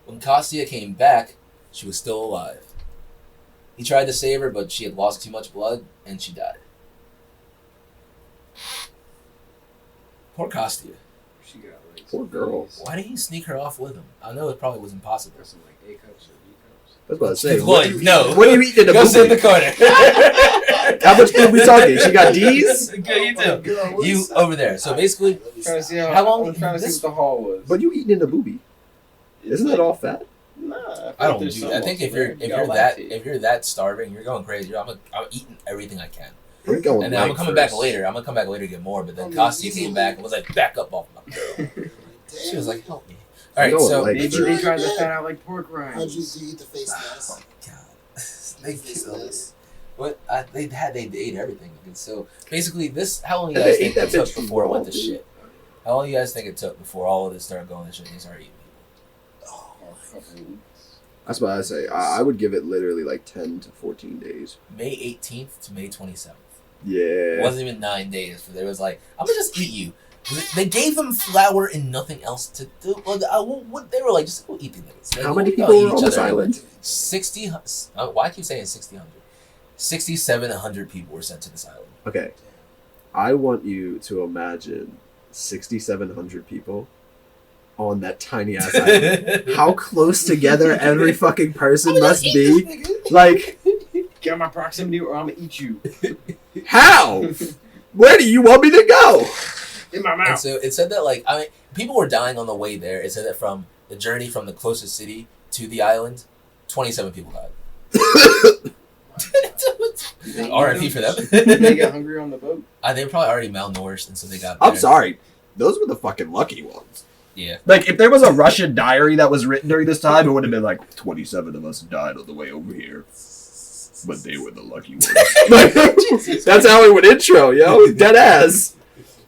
When Kostya came back, she was still alive. He tried to save her, but she had lost too much blood, and she died. Poor Kostya. She got like Poor girl. Why did he sneak her off with him? I know it probably was impossible. There's some like A cups or B cups. I was about to say, Lloyd, no. What are you eating in a Go sit in movie? the corner. How much food we talking? She got D's? Good, you too. You over there. So basically, Trying to see How long- I'm trying to see this- what the haul was. But you eating in a booby. Isn't that all fat? Nah, I don't there's do some that. I think also there. You got lactate. if you're that starving, you're going crazy. I'm eating everything I can. We're going And then I'm light coming back first. later. I'm gonna come back later to get more. But then Kostya came back and was like, "Back up off my girl." She was like, "Help me." All right, I'm going so light Maybe first. they tried to fat out like pork How'd rinds. you eat the face mask? God, they ate everything. And so basically, how long do you They guys ate think that it took bitch before it went to raw, dude. shit? How long do you guys think it took before all of this started going to shit and they started eating people? A couple weeks. That's what I say. I would give it literally like 10 to 14 days. May 18th to May 27th. It Yeah. wasn't even 9 days. So they was like, I'm gonna just eat you. They gave them flour and nothing else to do. They were like, just go eat these niggas. Like, How many we gotta people eat were on each this other. island? 60. Why I keep saying 6,000? 6,700 people were sent to this island. Okay. I want you to imagine 6,700 people on that tiny ass island. How close together every fucking person must be. Like, Get out my proximity or I'm gonna eat you. how? Where do you want me to go? In my And mouth. so it said that people were dying on the way there. It said that from the journey from the closest city to the island, 27 people died. RIP for them. Did they get hungry on the boat? They were probably already malnourished, and so they got. I'm better. sorry. Those were the fucking lucky ones. Yeah. Like, if there was a Russian diary that was written during this time, it would have been like, 27 of us died on the way over here. But they were the lucky ones. Like, that's how he would intro, yo. Dead ass.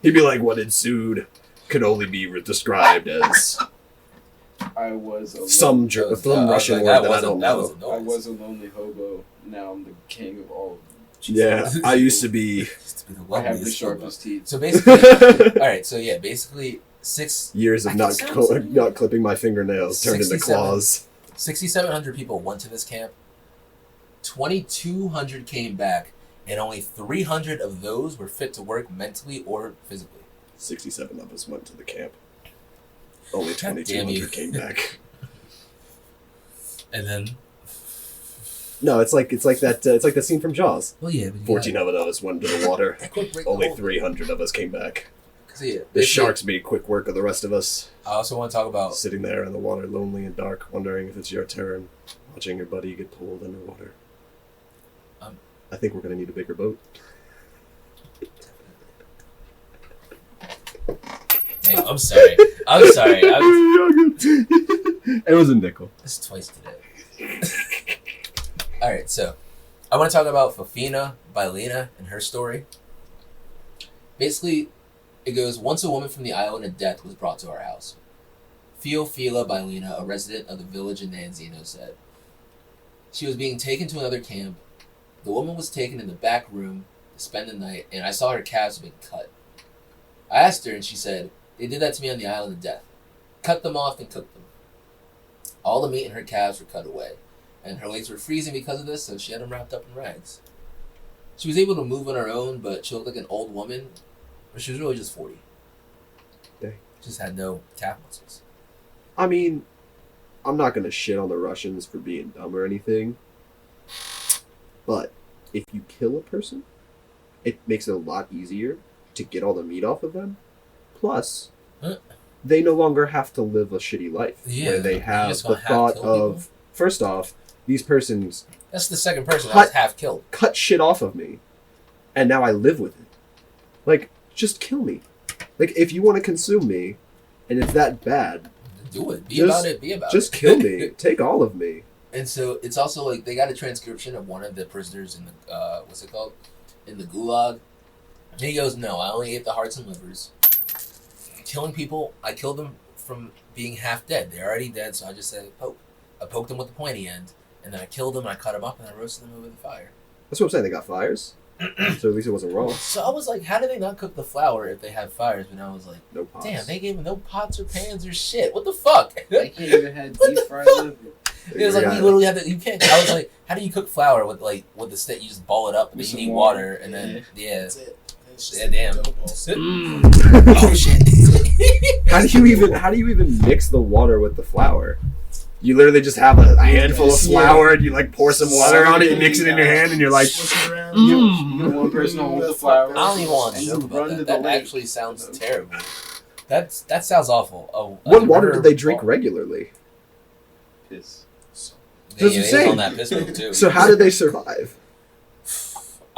He'd be like, what ensued could only be described as I was a some Russian word that I don't know. I was a lonely hobo. Now I'm the king of all of them. Yeah, I used to be I have the sharpest teeth. So basically, all right. So yeah, basically 6 years of not clipping my fingernails turned into 67. claws. 6,700 people went to this camp. 2,200 came back, and only 300 of those were fit to work mentally or physically. 67 of us went to the camp. Only God damn you. 2,200 came back. And then, No, it's like that. It's like the scene from Jaws. well, yeah, but 14 of us went to the water. That quick break the Only whole thing. 300 of us came back. So yeah, The basically, sharks made quick work of the rest of us. I also want to talk about. Sitting there in the water, lonely and dark, wondering if it's your turn. Watching your buddy get pulled underwater. I think we're going to need a bigger boat. Damn, I'm sorry. I'm sorry. It was a nickel. This is twice today. All right, so I want to talk about Fafina by Lena and her story. Basically, it goes, once a woman from the island of death was brought to our house. Fila by Lena, a resident of the village in Nazino, said. She was being taken to another camp. The woman was taken in the back room to spend the night, and I saw her calves had been cut. I asked her, and she said, they did that to me on the island of death. Cut them off and cooked them. All the meat in her calves were cut away, and her legs were freezing because of this, so she had them wrapped up in rags. She was able to move on her own, but she looked like an old woman, but she was really just 40. Dang. Just had no calf muscles. I mean, I'm not going to shit on the Russians for being dumb or anything, but if you kill a person, it makes it a lot easier to get all the meat off of them. Plus, they no longer have to live a shitty life where they have the thought of, first off, these persons... That's the second person that was half killed. Cut shit off of me, and now I live with it. Like, just kill me. Like, if you want to consume me, and it's that bad... Do it. Be about it. Just kill me. Take all of me. And so it's also like they got a transcription of one of the prisoners in the what's it called, in the gulag. And he goes, "No, I only ate the hearts and livers. Killing people, I killed them from being half dead. They're already dead, so I just said poke. I poked them with the pointy end, and then I killed them and I cut them up and I roasted them over the fire." That's what I'm saying. They got fires, so at least it wasn't raw. So I was like, how do they not cook the flour if they have fires? But I was like, no pots. Damn, they gave them no pots or pans or shit. What the fuck? They can't even have deep fried liver. It was like you literally have to. You can't. I was like, how do you cook flour with the stick? You just ball it up, and then you need water, and then That's it. Yeah, damn. Mm. Oh shit! How do you even mix the water with the flour? You literally just have a handful of flour, and you like pour some water on it, you mix it in your hand, and you're like, You know, one person will hold the flour. I don't even want to joke about that. That actually sounds terrible. That sounds awful. What water did they drink regularly? Piss. That's what I'm saying. On that piss milk too. So how did they survive?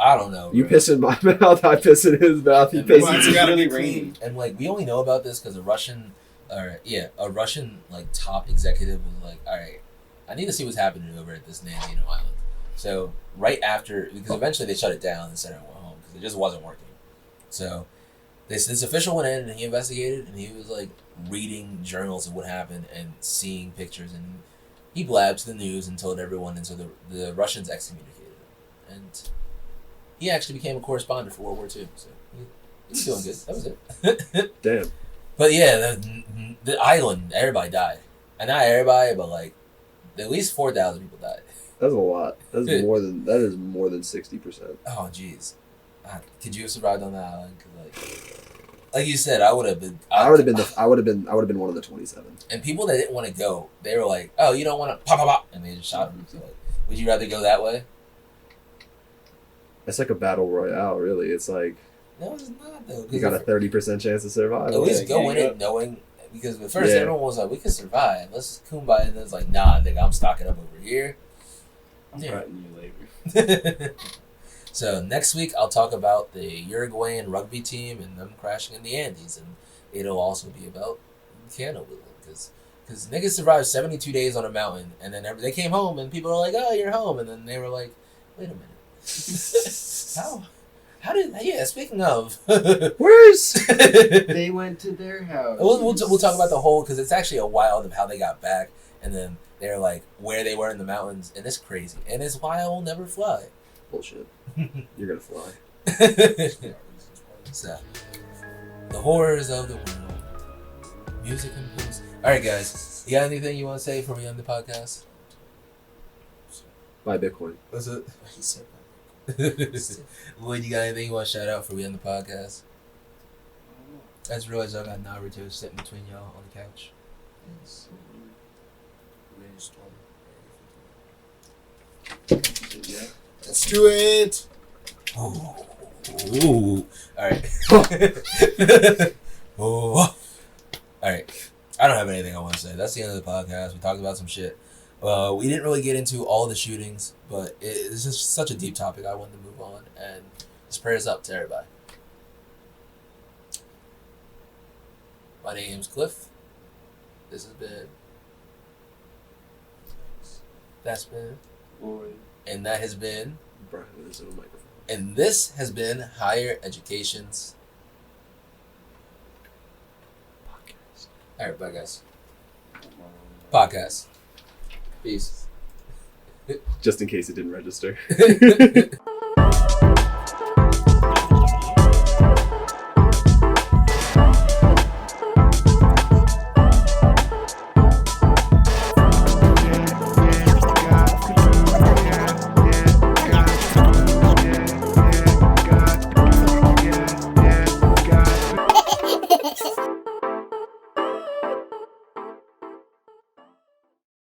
I don't know. You piss in my mouth, I piss in his mouth. He pisses. It's gotta be clean. And like we only know about this because a Russian like top executive was like, all right, I need to see what's happening over at this Nazino Island. So right after, because eventually they shut it down and sent everyone home because it just wasn't working. So this official went in and he investigated and he was like reading journals of what happened and seeing pictures, and he blabbed to the news and told everyone, and so the Russians excommunicated him. And he actually became a correspondent for World War II. So he was doing good. That was it. Damn. But yeah, the island, everybody died. And not everybody, but like at least 4,000 people died. That's a lot. That is more than 60%. Oh jeez, could you have survived on that island? Cause like you said, I would have been. I would have been one of the 27. And people that didn't want to go, they were like, "Oh, you don't want to pop, pop, pop," and they just shot them. So like, would you rather go that way? It's like a battle royale, really. It's like No, it's not though. you got a 30% chance to survive. At least go in it knowing, because at first everyone was like, "We can survive. Let's just kumbaya," and then it's like, "Nah, nigga, I'm stocking up over here." I'm cutting you later. So next week I'll talk about the Uruguayan rugby team and them crashing in the Andes, and it'll also be about cannibalism because niggas survived 72 days on a mountain, and then they came home and people were like, "Oh, you're home," and then they were like, "Wait a minute, how did speaking of, where's they went to their house. We'll talk about the whole, because it's actually a wild of how they got back, and then they're like where they were in the mountains, and it's crazy, and it's why I will never fly. Bullshit. You're gonna fly. So, the horrors of the world. Music and blues. Alright guys, you got anything you want to say before we end the podcast? Buy Bitcoin. That's it. He said Lloyd, you got anything you want to shout out before we end the podcast? I just realized I got Naruto sitting between y'all on the couch. Yeah. Let's do it. Ooh. Alright. Alright. I don't have anything I want to say. That's the end of the podcast. We talked about some shit. We didn't really get into all the shootings, but it's just such a deep topic. I wanted to move on, and just prayers up to everybody. My name's Cliff. This has been... That's been... Lloyd. And that has been. Brian with his own microphone. And this has been Higher Education's. Podcast. All right, bye guys. Podcast. Peace. Just in case it didn't register.